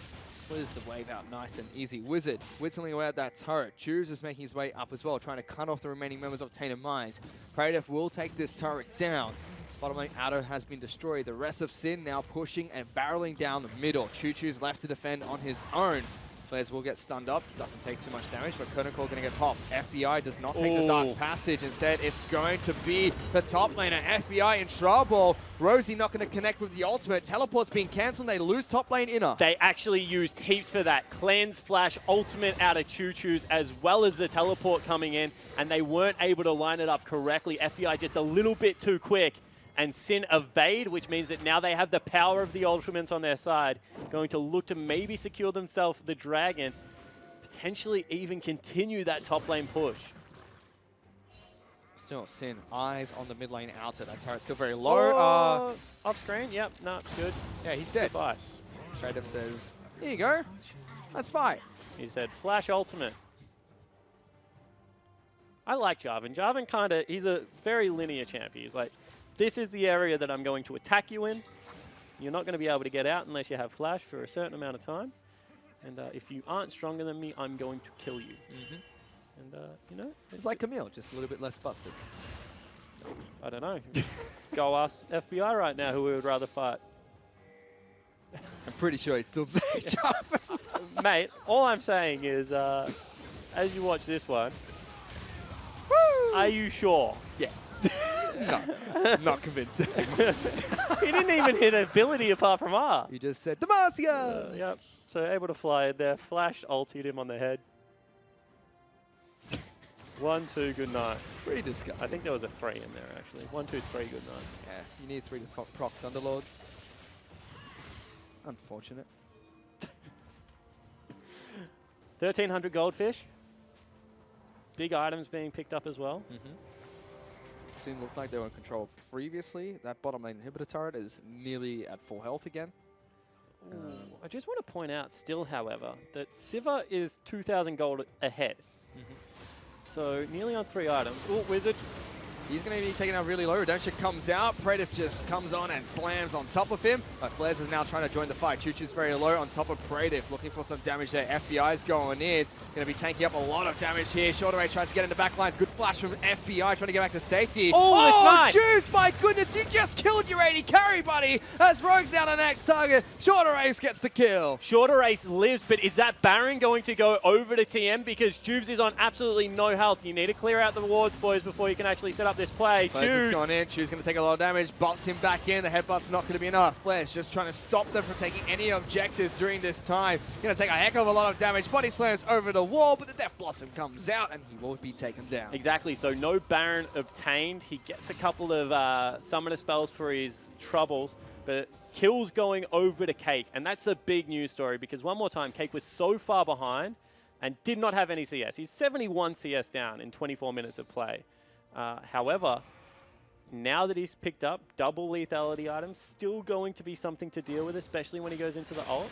Clears the wave out nice and easy. Wizard whittling away at that turret. Juice is making his way up as well, trying to cut off the remaining members of Tainted Minds. Praetor will take this turret down. Bottom lane outer has been destroyed. The rest of Sin now pushing and barreling down the middle. Choo-Choo's left to defend on his own. Flares will get stunned up. Doesn't take too much damage, but Kernakor going to get popped. FBI does not take the Dark Passage. Instead, it's going to be the top laner. FBI in trouble. Rosie not going to connect with the ultimate. Teleport's being cancelled. They lose top lane inner. They actually used heaps for that. Cleanse, flash, ultimate out of Choo-Choo's, as well as the teleport coming in, and they weren't able to line it up correctly. FBI just a little bit too quick. And Sin evade, which means that now they have the power of the Ultramarines on their side. Going to look to maybe secure themselves the Dragon. Potentially even continue that top lane push. Still Sin, eyes on the mid lane outer. That turret's still very low. Off screen, yep, no, it's good. Yeah, he's dead. Goodbye. Praetor says, here you go. Let's fight. He said, flash ultimate. I like Jarvan. Jarvan kind of, he's a very linear champion. He's like, this is the area that I'm going to attack you in. You're not going to be able to get out unless you have flash for a certain amount of time. And if you aren't stronger than me, I'm going to kill you. And, you know. It's like Camille, just a little bit less busted. I don't know. Go ask FBI right now who we would rather fight. I'm pretty sure he'd still say Jarvan. Mate, all I'm saying is, as you watch this one, are you sure? Yeah. No, not convinced. He didn't even hit ability apart from R. You just said, Demacia! Yep. So able to fly in there. Flash ultied him on the head. 1, 2, good night. Pretty disgusting. I think there was a 3 in there, actually. 1, 2, 3, good night. Yeah, you need 3 to proc Thunderlords. Unfortunate. 1,300 goldfish. Big items being picked up as well. Sin looked like they were in control previously. That bottom lane inhibitor turret is nearly at full health again. I just want to point out still, however, that Siva is 2,000 gold ahead. So nearly on 3 items. Oh, Wizard. He's going to be taken out really low. Redemption comes out. Praetor just comes on and slams on top of him. But Flares is now trying to join the fight. Choo-Choo's very low on top of Praetor, looking for some damage there. FBI's going in. Going to be tanking up a lot of damage here. Shorter Range tries to get into back lines. Good flash from FBI trying to get back to safety. Oh, Juice, my goodness, you just killed your 80 carry, buddy. As Rogue's down the next target. Shorter Range gets the kill. Shorter Ace lives, but is that Baron going to go over to TM? Because Juves is on absolutely no health. You need to clear out the wards, boys, before you can actually set up this play. Flares has gone in. Chew's going to take a lot of damage. Bots him back in. The headbutt's not going to be enough. Flares just trying to stop them from taking any objectives during this time. Going to take a heck of a lot of damage. Body slams over the wall, but the Death Blossom comes out and he will be taken down. Exactly, so no Baron obtained. He gets a couple of summoner spells for his troubles, but kills going over to Cake. And that's a big news story because one more time, Cake was so far behind and did not have any CS. He's 71 CS down in 24 minutes of play. However, now that he's picked up double lethality items, still going to be something to deal with, especially when he goes into the ult.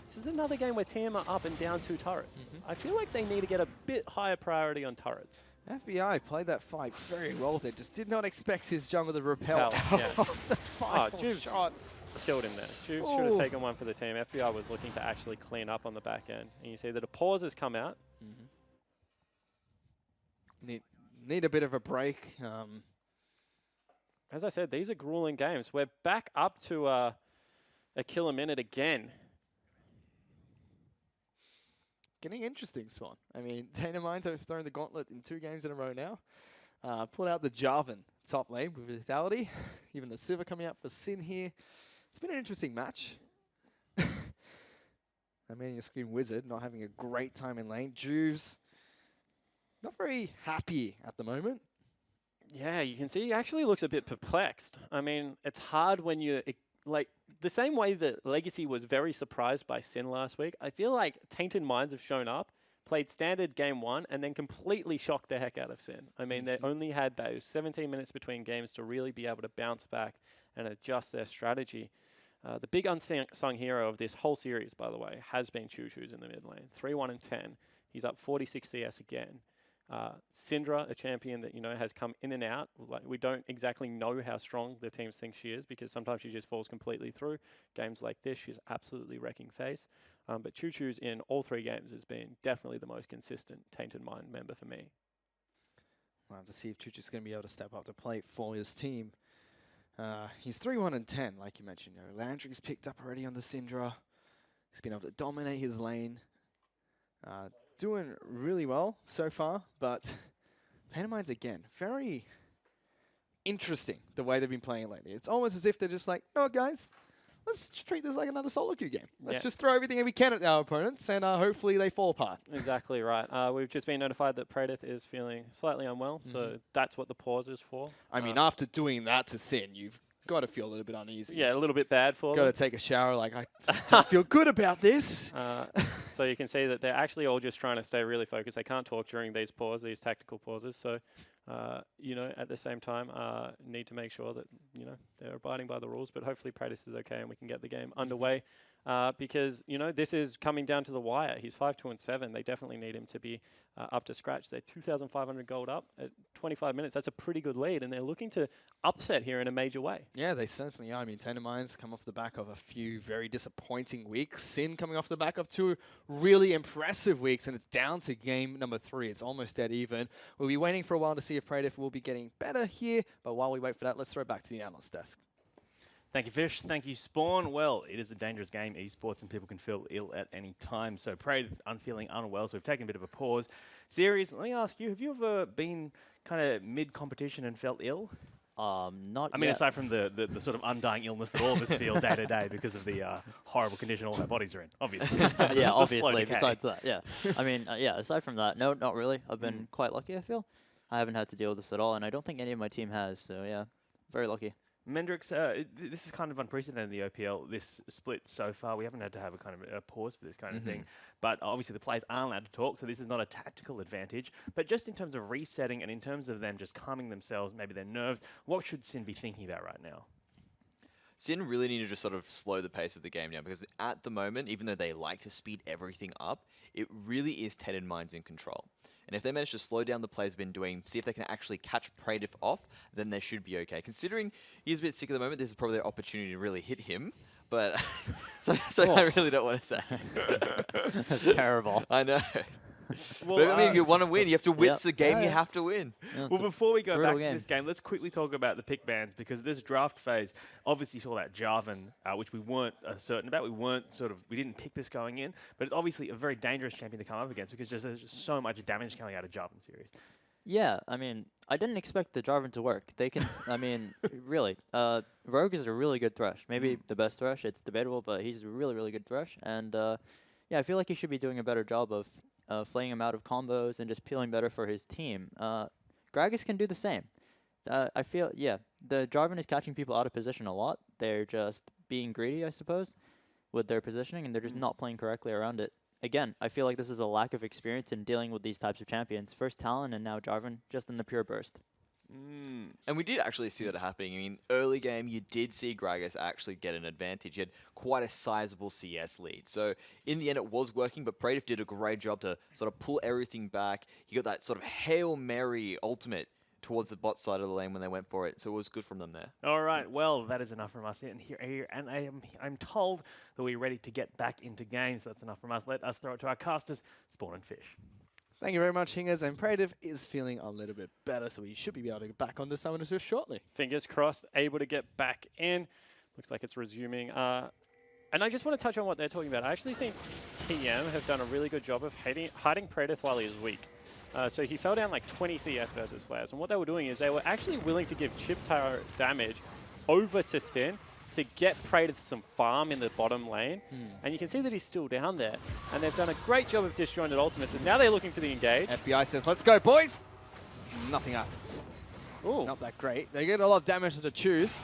This is another game where TM are up and down 2 turrets. I feel like they need to get a bit higher priority on turrets. FBI played that fight very well there. Just did not expect his jungle to repel Yeah. the final Juve shots. killed him there. Juve should have taken one for the team. FBI was looking to actually clean up on the back end. And you see that a pause has come out. Need a bit of a break. As I said, these are grueling games. We're back up to a kill a minute again. Getting interesting, Swan. I mean, Tainted Minds have thrown the gauntlet in 2 games in a row now. Pulled out the Jarvan top lane with lethality. Even the Siva coming out for Sin here. It's been an interesting match. I mean, your Scream Wizard not having a great time in lane. Juves not very happy at the moment. Yeah, you can see he actually looks a bit perplexed. I mean, it's hard when you're like the same way that Legacy was very surprised by Sin last week. I feel like Tainted Minds have shown up, played standard game 1, and then completely shocked the heck out of Sin. I mean, they only had those 17 minutes between games to really be able to bounce back and adjust their strategy. The big unsung hero of this whole series, by the way, has been Choo-Choo's in the mid lane. 3-1 and 10. He's up 46 CS again. Syndra, a champion that, you know, has come in and out. Like, we don't exactly know how strong the teams think she is because sometimes she just falls completely through. Games like this, she's absolutely wrecking face. But Choo-Choo's in all 3 games has been definitely the most consistent Tainted Mind member for me. We'll have to see if Choo-Choo's going to be able to step up to plate for his team. He's 3-1 and 10, like you mentioned. You know, Landry's picked up already on the Syndra. He's been able to dominate his lane. Doing really well so far, but Tainted Minds again, very interesting the way they've been playing lately. It's almost as if they're just like, no, guys, let's treat this like another solo queue game. Let's just throw everything we can at our opponents, and hopefully they fall apart. Exactly right. We've just been notified that Praetor is feeling slightly unwell, so that's what the pause is for. I mean, after doing that to Sin, you've got to feel a little bit uneasy. Yeah, a little bit bad for Got them. to take a shower, like, I don't feel good about this. So you can see that they're actually all just trying to stay really focused. They can't talk during these pauses, these tactical pauses. So, you know, at the same time, need to make sure that, you know, they're abiding by the rules. But hopefully Praetor is okay and we can get the game underway. Because, you know, this is coming down to the wire. He's 5-2 and 7. They definitely need him to be up to scratch. They're 2,500 gold up at 25 minutes. That's a pretty good lead, and they're looking to upset here in a major way. Yeah, they certainly are. I mean, Tainted Minds come off the back of a few very disappointing weeks. Sin coming off the back of 2 really impressive weeks, and it's down to game number 3. It's almost dead even. We'll be waiting for a while to see if Praetor will be getting better here, but while we wait for that, let's throw it back to the analyst desk. Thank you, Fish. Thank you, Spawn. Well, it is a dangerous game, esports, and people can feel ill at any time. So Praetor feeling unwell, so we've taken a bit of a pause. Series, let me ask you, have you ever been kind of mid-competition and felt ill? Not I mean, yet. aside from the sort of undying illness that all of us feel day to day because of the horrible condition all our bodies are in, obviously. Yeah, The slow obviously, decay. besides that, yeah. I mean, yeah, aside from that, no, not really. I've been quite lucky, I feel. I haven't had to deal with this at all, and I don't think any of my team has, so yeah, very lucky. Mendrix, this is kind of unprecedented in the OPL, this split so far. We haven't had to have a kind of a pause for this kind of thing. But obviously the players aren't allowed to talk, so this is not a tactical advantage. But just in terms of resetting and in terms of them just calming themselves, maybe their nerves, what should Sin be thinking about right now? Sin really need to just sort of slow the pace of the game down, because at the moment, even though they like to speed everything up, it really is Tainted Minds in control. And if they manage to slow down the plays they've been doing, see if they can actually catch Praetif off, then they should be okay. Considering he's a bit sick at the moment, this is probably their opportunity to really hit him. But so I really don't want to say. That's terrible. I know. Well, But I mean, if you want to win, you have to win the game. You have to win. Yeah, Well, before we go back brutal to this game, let's quickly talk about the pick bans, because this draft phase obviously saw that Jarvan, which we weren't certain about. We didn't pick this going in, but it's obviously a very dangerous champion to come up against because there's just so much damage coming out of Jarvan series. Yeah, I mean, I didn't expect the Jarvan to work. They can, I mean, really, Rogue is a really good Thresh. Maybe the best Thresh. It's debatable, but he's a really, really good Thresh. And yeah, I feel like he should be doing a better job of flaying him out of combos and just peeling better for his team. Gragas can do the same. I feel, yeah, the Jarvan is catching people out of position a lot. They're just being greedy, I suppose, with their positioning, and they're just not playing correctly around it. Again, I feel like this is a lack of experience in dealing with these types of champions. First Talon and now Jarvan, just in the pure burst. And we did actually see that happening. I mean, early game, you did see Gragas actually get an advantage. He had quite a sizable CS lead. So in the end, it was working, but Praetif did a great job to sort of pull everything back. He got that sort of Hail Mary ultimate towards the bot side of the lane when they went for it. So it was good from them there. All right, well, that is enough from us here, and I'm told that we're ready to get back into games. So that's enough from us. Let us throw it to our casters, Spawn and Fish. Thank you very much, Hingers. And Praetif is feeling a little bit better, so we should be able to get back onto Summoner Swift shortly. Fingers crossed, able to get back in. Looks like it's resuming. And I just want to touch on what they're talking about. I actually think TM have done a really good job of hiding Praetif while he was weak. So he fell down like 20 CS versus Flares. And what they were doing is they were actually willing to give chip tower damage over to Sin to get Praetif some farm in the bottom lane. And you can see that he's still down there. And they've done a great job of disjointed ultimates. And now they're looking for the engage. FBI says, let's go, boys! Nothing happens. Ooh. Not that great. They get a lot of damage to choose.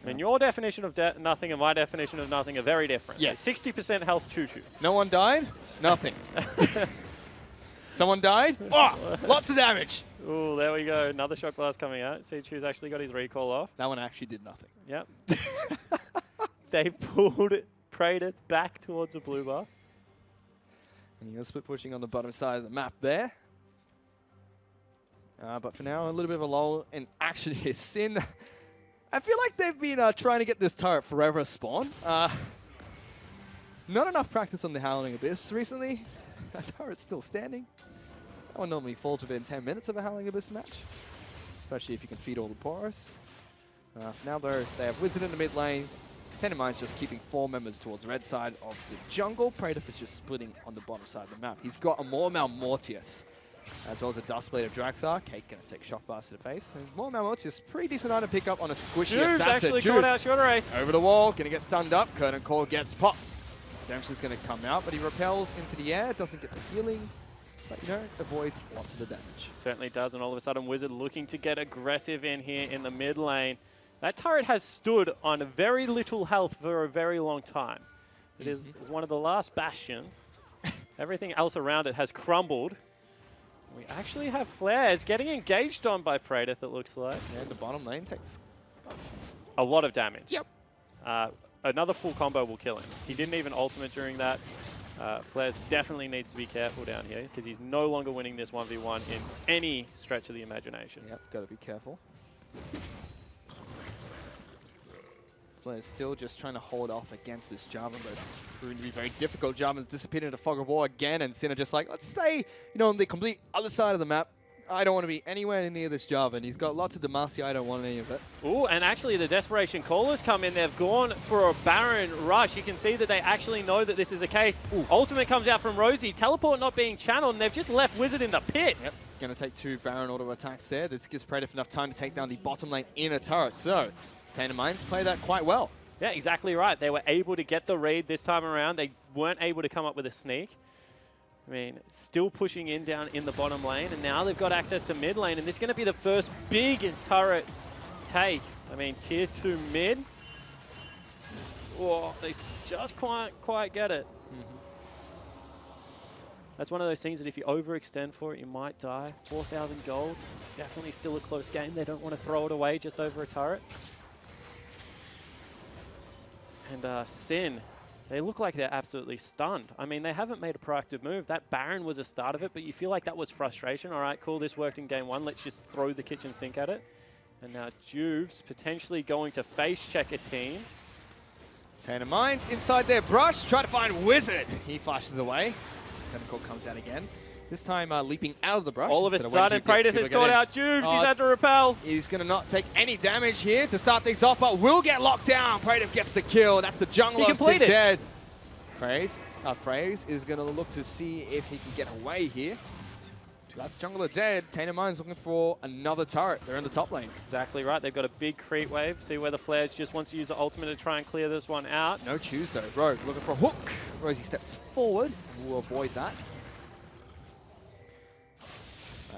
And your definition of nothing and my definition of nothing are very different. Yes. 60% health choo-choo. No one died? Nothing. Someone died? Oh, lots of damage. Ooh, there we go. Another shot blast coming out. See, Chu's actually got his recall off. That one actually did nothing. Yep. They pulled Praetif back towards the blue buff. And you're split pushing on the bottom side of the map there. But for now, a little bit of a lull in action here. Sin, I feel like they've been trying to get this turret forever spawn. Not enough practice on the Howling Abyss recently. That turret's still standing. That one normally falls within 10 minutes of a Howling Abyss match, especially if you can feed all the poros. Now though, they have Wizard in the mid lane. Tainted Minds just keeping 4 members towards the red side of the jungle. Praetif is just splitting on the bottom side of the map. He's got a Mormal Mortius, as well as a Dustblade of Dragthar. Kate gonna take Shock Blast to the face. And Mormal Mortius, pretty decent item to pick up on a squishy Juice assassin. actually caught out short race. Over the wall, gonna get stunned up. Curtain Core gets popped. Redemption's gonna come out, but he repels into the air, doesn't get the healing, but you know, avoids lots of the damage. Certainly does, and all of a sudden Wizard looking to get aggressive in here in the mid lane. That turret has stood on very little health for a very long time. It is one of the last bastions. Everything else around it has crumbled. We actually have Flares getting engaged on by Praetif, it looks like. And the bottom lane takes a lot of damage. Yep. Another full combo will kill him. He didn't even ultimate during that. Flares definitely needs to be careful down here because he's no longer winning this 1v1 in any stretch of the imagination. Yep, gotta be careful. Flair's still just trying to hold off against this Jarvan, but it's proven to be very difficult. Jarvan's disappeared into Fog of War again, and Sinner just like, let's say, you know, on the complete other side of the map, I don't want to be anywhere near this Jarvan. He's got lots of Demacia, I don't want any of it. Ooh, and actually the Desperation Callers come in. They've gone for a Baron rush. You can see that they actually know that this is the case. Ooh. Ultimate comes out from Rosie. Teleport not being channeled, and they've just left Wizard in the pit. Yep, going to take 2 Baron auto attacks there. This gives Praetif enough time to take down the bottom lane inner turret. So, Tainted Minds play that quite well. Yeah, exactly right. They were able to get the raid this time around. They weren't able to come up with a sneak. I mean, still pushing in down in the bottom lane, and now they've got access to mid lane, and this is going to be the first big turret take. I mean, tier 2 mid. Oh, they just quite get it. That's one of those things that if you overextend for it, you might die. 4,000 gold, definitely still a close game. They don't want to throw it away just over a turret. And Sin, they look like they're absolutely stunned. I mean, they haven't made a proactive move. That Baron was a start of it, but you feel like that was frustration. All right, cool, this worked in game 1. Let's just throw the kitchen sink at it. And now Juve's potentially going to face check a team. Tainted Minds inside their brush, try to find Wizard. He flashes away. Tentacle comes out again. This time leaping out of the brush. All of a sudden, Praetor has caught out Juves. He's had to repel. He's going to not take any damage here to start things off, but will get locked down. Praetor gets the kill. That's the jungler of Sin dead. Phrase is going to look to see if he can get away here. That's jungler dead. Tainted Minds looking for another turret. They're in the top lane. Exactly right. They've got a big creep wave. See where the Flares just wants to use the ultimate to try and clear this one out. No choose though. Rogue looking for a hook. Rosie steps forward. We'll avoid that.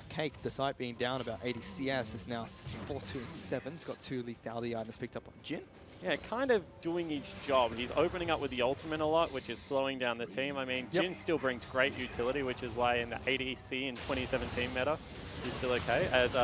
Cake, despite being down about 80 CS, is now 4-2 and 7. It's got 2 lethality items picked up on Jhin. Yeah, kind of doing his job. He's opening up with the ultimate a lot, which is slowing down the team. I mean, Jhin still brings great utility, which is why in the ADC in 2017 meta, he's still okay. As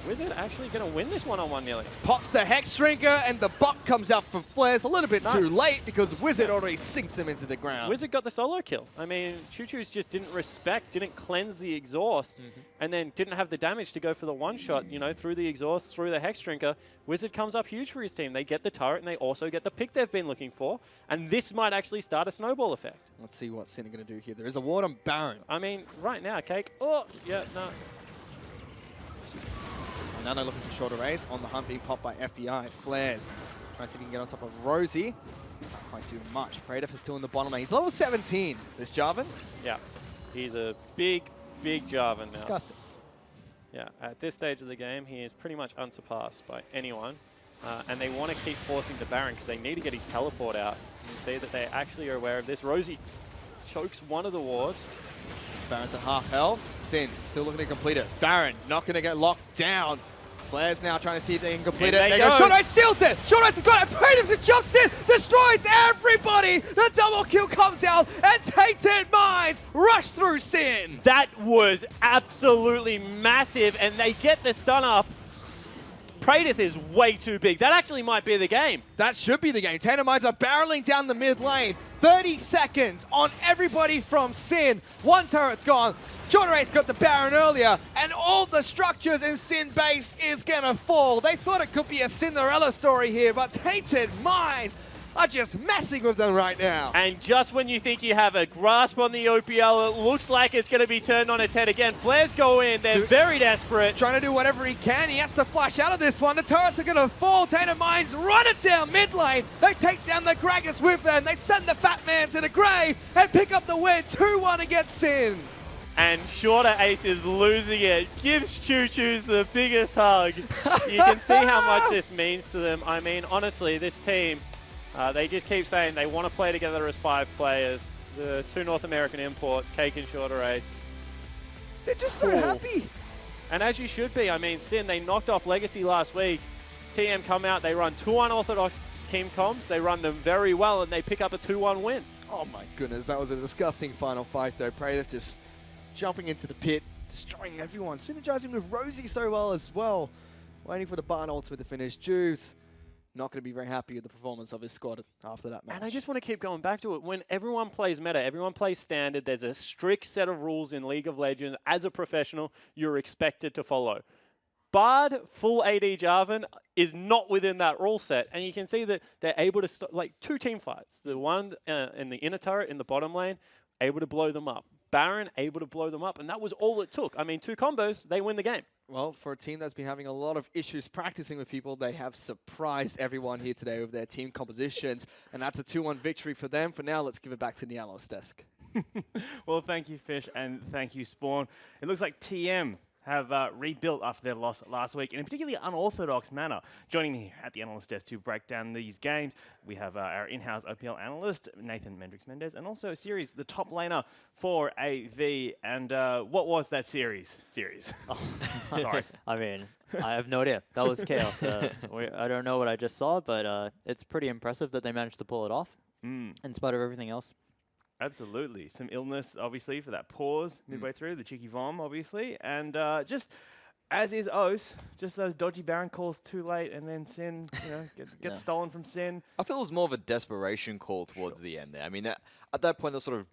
Wizard actually going to win this one-on-one nearly. Pops the Hex Trigger, and the bot comes out from Flares a little bit too late because Wizard already sinks him into the ground. Wizard got the solo kill. I mean, Choo-Choo's just didn't respect, didn't cleanse the exhaust, and then didn't have the damage to go for the one-shot, you know, through the exhaust, through the Hex Drinker. Wizard comes up huge for his team. They get the turret, and they also get the pick they've been looking for, and this might actually start a snowball effect. Let's see what Sin are going to do here. There is a ward on Baron. I mean, right now, Cake. Oh, yeah, no. Nano looking for shorter rays on the hunt being popped by FBI. Flares. Trying to see if he can get on top of Rosie. Can't quite do much. Praetor is still in the bottom lane. He's level 17, this Jarvan. Yeah, he's a big Jarvan now. Disgusting. Yeah, at this stage of the game, he is pretty much unsurpassed by anyone. And they want to keep forcing the Baron because they need to get his teleport out. You see that they actually are aware of this. Rosie chokes one of the wards. Baron's at half health. Sin still looking to complete it. Baron not going to get locked down. Flares now trying to see if they can complete it. There goes Short Ice, steals it. Short Ice has got it. Praetor just jumps in, destroys everybody. The double kill comes out, and Tainted Minds rush through Sin. That was absolutely massive, and they get the stun up. Praetor is way too big. That actually might be the game. That should be the game. Tainted Minds are barreling down the mid lane. 30 seconds on everybody from Sin. One turret's gone. Short Race got the Baron earlier, and all the structures in Sin base is gonna fall. They thought it could be a Cinderella story here, but Tainted Minds are just messing with them right now. And just when you think you have a grasp on the OPL, it looks like it's going to be turned on its head again. Flares go in. They're very desperate. Trying to do whatever he can. He has to flash out of this one. The turrets are going to fall. Tainted Minds run it down mid lane. They take down the Gragas with them. They send the Fat Man to the grave and pick up the win. 2-1 against Sin. And Shorter Ace is losing it. Gives Choo-Choo's the biggest hug. You can see how much this means to them. I mean, honestly, this team... they just keep saying they want to play together as 5 players. The 2 North American imports, Cake and Shorter Ace. They're just so happy. And as you should be. I mean, Sin, they knocked off Legacy last week. TM come out, they run 2 unorthodox team comps. They run them very well, and they pick up a 2-1 win. Oh my goodness, that was a disgusting final fight though. Praetor just jumping into the pit, destroying everyone. Synergizing with Rosie so well as well. Waiting for the Barn ultimate to finish. Juves not going to be very happy with the performance of his squad after that match. And I just want to keep going back to it. When everyone plays meta, everyone plays standard, there's a strict set of rules in League of Legends. As a professional, you're expected to follow. Bard, full AD Jarvan, is not within that rule set. And you can see that they're able to, like 2 team fights. The one in the inner turret in the bottom lane, able to blow them up. Baron, able to blow them up. And that was all it took. I mean, 2 combos, they win the game. Well, for a team that's been having a lot of issues practicing with people, they have surprised everyone here today with their team compositions. And that's a 2-1 victory for them. For now, let's give it back to the analyst desk. Well, thank you, Fish, and thank you, Spawn. It looks like TM have rebuilt after their loss last week in a particularly unorthodox manner. Joining me at the analyst desk to break down these games, we have our in-house OPL analyst, Nathan Mendrix-Mendez, and also Series, the top laner for AV. And what was that series? Oh. Sorry. I mean, I have no idea. That was chaos. I don't know what I just saw, but it's pretty impressive that they managed to pull it off in spite of everything else. Absolutely. Some illness, obviously, for that pause midway through, the cheeky vom, obviously. And just as is Oath, just those dodgy Baron calls too late, and then Sin, gets stolen from Sin. I feel it was more of a desperation call towards the end there. I mean, at that point, they're sort of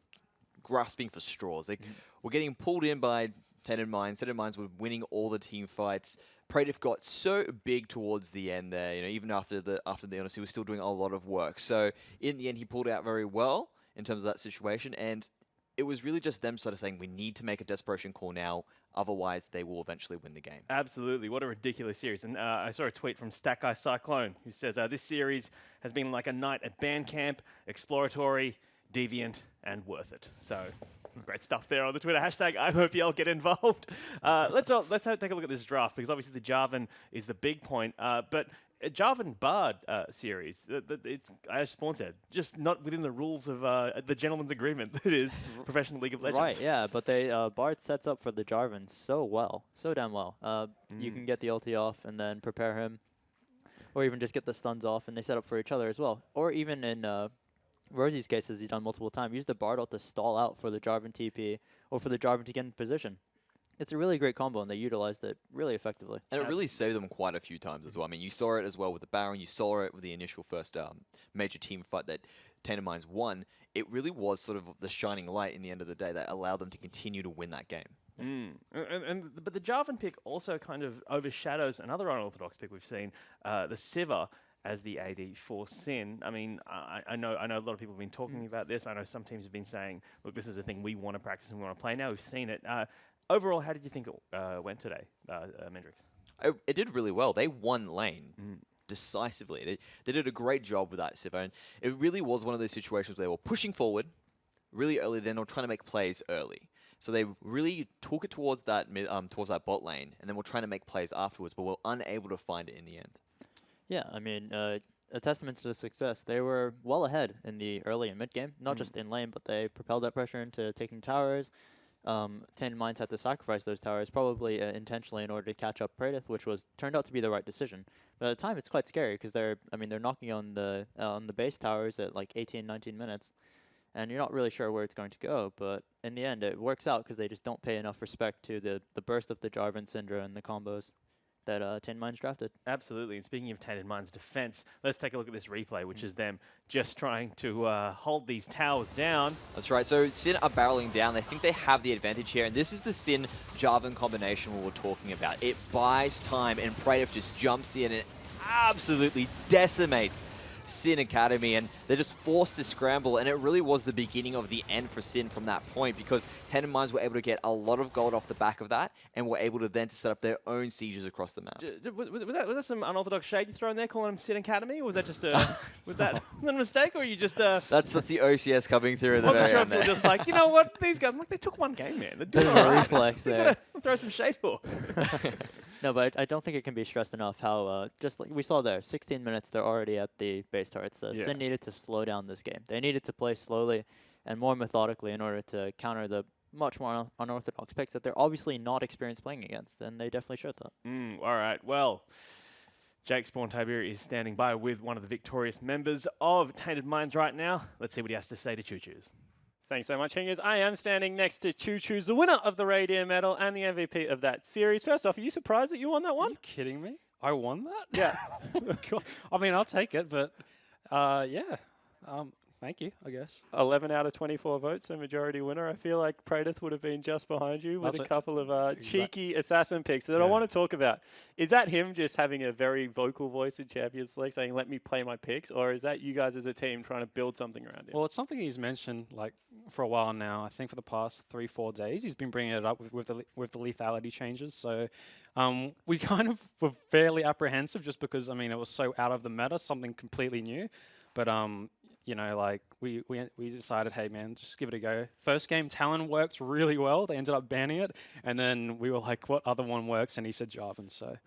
grasping for straws. They were getting pulled in by Tainted Minds. Tainted Minds were winning all the team fights. Praetif got so big towards the end there. Even after the illness, he was still doing a lot of work. So in the end, he pulled out very well in terms of that situation, and it was really just them sort of saying, we need to make a desperation call now, otherwise they will eventually win the game. Absolutely. What a ridiculous series. And I saw a tweet from Stack Guy Cyclone, who says, this series has been like a night at band camp, exploratory, deviant, and worth it. So great stuff there on the Twitter hashtag IMOPL, get involved. Let's take a look at this draft, because obviously the Jarvan is the big point, but Jarvan Bard series, it's, as Spawn said, just not within the rules of the gentleman's agreement that is Professional League of Legends. Right, yeah, but Bard sets up for the Jarvan so damn well. You can get the ulti off and then prepare him, or even just get the stuns off, and they set up for each other as well. Or even in Rosie's case, as he's done multiple times, use the Bard ult to stall out for the Jarvan TP, or for the Jarvan to get in position. It's a really great combo, and they utilized it really effectively. And it really saved them quite a few times as well. I mean, you saw it as well with the Baron. You saw it with the initial first major team fight that Tainted Minds won. It really was sort of the shining light in the end of the day that allowed them to continue to win that game. But the Jarvan pick also kind of overshadows another unorthodox pick we've seen, the Sivir as the AD for Sin. I mean, I know a lot of people have been talking about this. I know some teams have been saying, look, this is a thing we want to practice and we want to play. Now we've seen it. Overall, how did you think it went today, Mendrix? It did really well. They won lane decisively. They did a great job with that, Sivir. And it really was one of those situations where they were pushing forward really early, then they were trying to make plays early. So they really took it towards that bot lane, and then were trying to make plays afterwards, but were unable to find it in the end. Yeah, I mean, a testament to the success. They were well ahead in the early and mid game, not just in lane, but they propelled that pressure into taking towers. Tainted Minds had to sacrifice those towers, probably intentionally, in order to catch up Praetif, which turned out to be the right decision. But at the time, it's quite scary because they're knocking on the base towers at like 18, 19 minutes, and you're not really sure where it's going to go. But in the end, it works out because they just don't pay enough respect to the burst of the Jarvan, Syndra, and the combos that Tainted Minds drafted. Absolutely. And speaking of Tainted Minds' defense, let's take a look at this replay, which is them just trying to hold these towers down. That's right. So Sin are barreling down. They think they have the advantage here, and this is the Sin Jarvan combination we were talking about. It buys time, and Praetif just jumps in and absolutely decimates Sin Academy, and they're just forced to scramble, and it really was the beginning of the end for Sin from that point, because Tainted Minds were able to get a lot of gold off the back of that, and were able to then to set up their own sieges across the map. Was that some unorthodox shade you throw in there, calling them Sin Academy, or was that just a was that a mistake, or you just That's the OCS coming through at the wasn't very sure end if you were there. just like, you know what, these guys, I'm like, they took one game, man. They're doing Bit of a all right. reflex there. Throw some shade for. No, but I don't think it can be stressed enough how, just like we saw there, 16 minutes, they're already at the base turrets. Sin needed to slow down this game. They needed to play slowly and more methodically in order to counter the much more unorthodox picks that they're obviously not experienced playing against, and they definitely showed that. All right, well, Jake Spawn Tabir is standing by with one of the victorious members of Tainted Minds right now. Let's see what he has to say to Choo Choos. Thanks so much, Hingers. I am standing next to Choo Choos, the winner of the Radiant Medal and the MVP of that series. First off, are you surprised that you won that Are one? you kidding me? I won that? Yeah. God. I mean, I'll take it, but yeah. Thank you, I guess. 11 out of 24 votes, so majority winner. I feel like Praetif would have been just behind you with That's a couple of cheeky assassin picks that I Yeah. want to talk about. Is that him just having a very vocal voice in Champions League saying, let me play my picks, or is that you guys as a team trying to build something around him? Well, it's something he's mentioned like for a while now. I think for the past 3-4 days, he's been bringing it up with the lethality changes. So we kind of were fairly apprehensive just because, I mean, it was so out of the meta, something completely new. But you know, like we decided, hey man, just give it a go. First game, Talon worked really well. They ended up banning it, and then we were like, what other one works? And he said Jarvan. So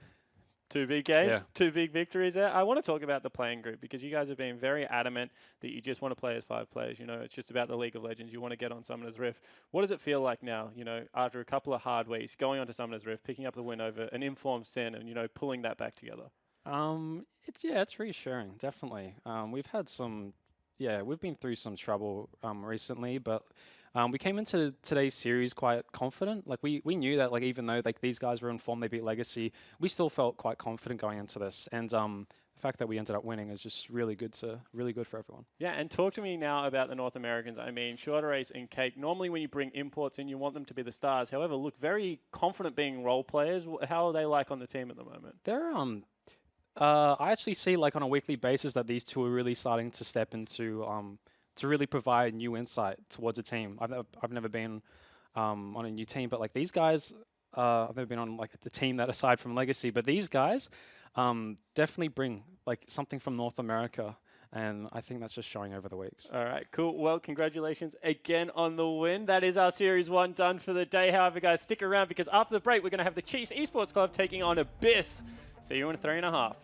2 big games, Yeah. 2 big victories there. I want to talk about the playing group because you guys have been very adamant that you just want to play as 5 players. You know, it's just about the League of Legends. You want to get on Summoner's Rift. What does it feel like now, you know, after a couple of hard weeks, going on to Summoner's Rift, picking up the win over an informed Sin and, you know, pulling that back together? It's reassuring, definitely. We've had some, we've been through some trouble recently, but we came into today's series quite confident. Like we knew that, like, even though like these guys were in form, they beat Legacy, we still felt quite confident going into this. And the fact that we ended up winning is just really good for everyone. Yeah, and talk to me now about the North Americans. I mean, Shorter Ace and Cake, normally when you bring imports in, you want them to be the stars. However, look very confident being role players. How are they like on the team at the moment? They're I actually see, like, on a weekly basis that these two are really starting to step into to really provide new insight towards a team. I've never been on a new team, but like these guys, I've never been on like the team that aside from Legacy, but these guys definitely bring like something from North America, and I think that's just showing over the weeks. All right, cool. Well, congratulations again on the win. That is our Series 1 done for the day. However, guys, stick around because after the break, we're going to have the Chiefs Esports Club taking on Abyss. See you in 3.5.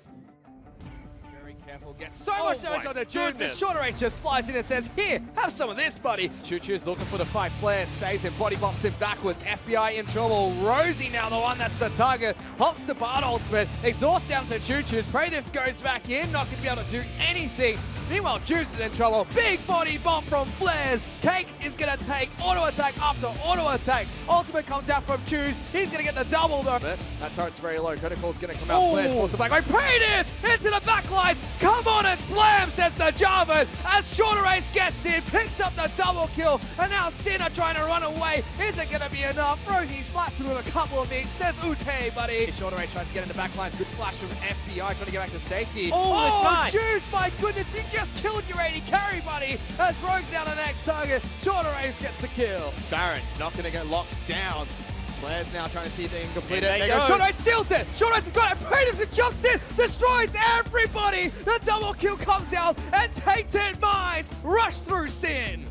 Careful, gets so much damage on the Junes, and Shorter Ace just flies in and says, here, have some of this, buddy. Choo-Choo's looking for the 5 players, saves him, body bumps him backwards. FBI in trouble. Rosie now the one that's the target. Pops the Bard ultimate, exhaust down to Choo-Choo's. Kratos goes back in, not going to be able to do anything. Meanwhile, Juice is in trouble. Big body bump from Flares. Cake is going to take auto attack after auto attack. Ultimate comes out from Juice. He's going to get the double though. That turret's very low. Critical's going to come out. Flares force the back. Praetor into the backlines. Come on and slam, says the Jarvan. As Shorter Ace gets in, picks up the double kill. And now Sin are trying to run away. Is it going to be enough? Rosie slaps him with a couple of beats. Says Ute, buddy. Shorter Ace tries to get in the backlines. Good flash from FBI trying to get back to safety. Oh, Juice, my goodness. You just killed your 80 carry, buddy. As Rogue's down the next target. Shorter Ace gets the kill. Baron not going to get locked down. Flares now trying to see if they can complete it. Shorter Ace steals it. Shorter Ace has got it. Praetor just jumps in, destroys everybody. The double kill comes out, and Tainted Minds rush through Sin.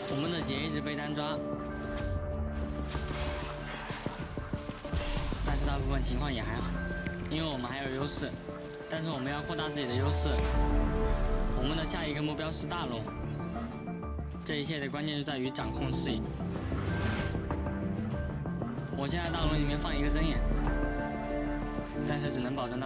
我们的杰一直被单抓，但是大部分情况也还好，因为我们还有优势，但是我们要扩大自己的优势。我们的下一个目标是大龙，这一切的关键就在于掌控视野。我现在大龙里面放一个针眼，但是只能保证到。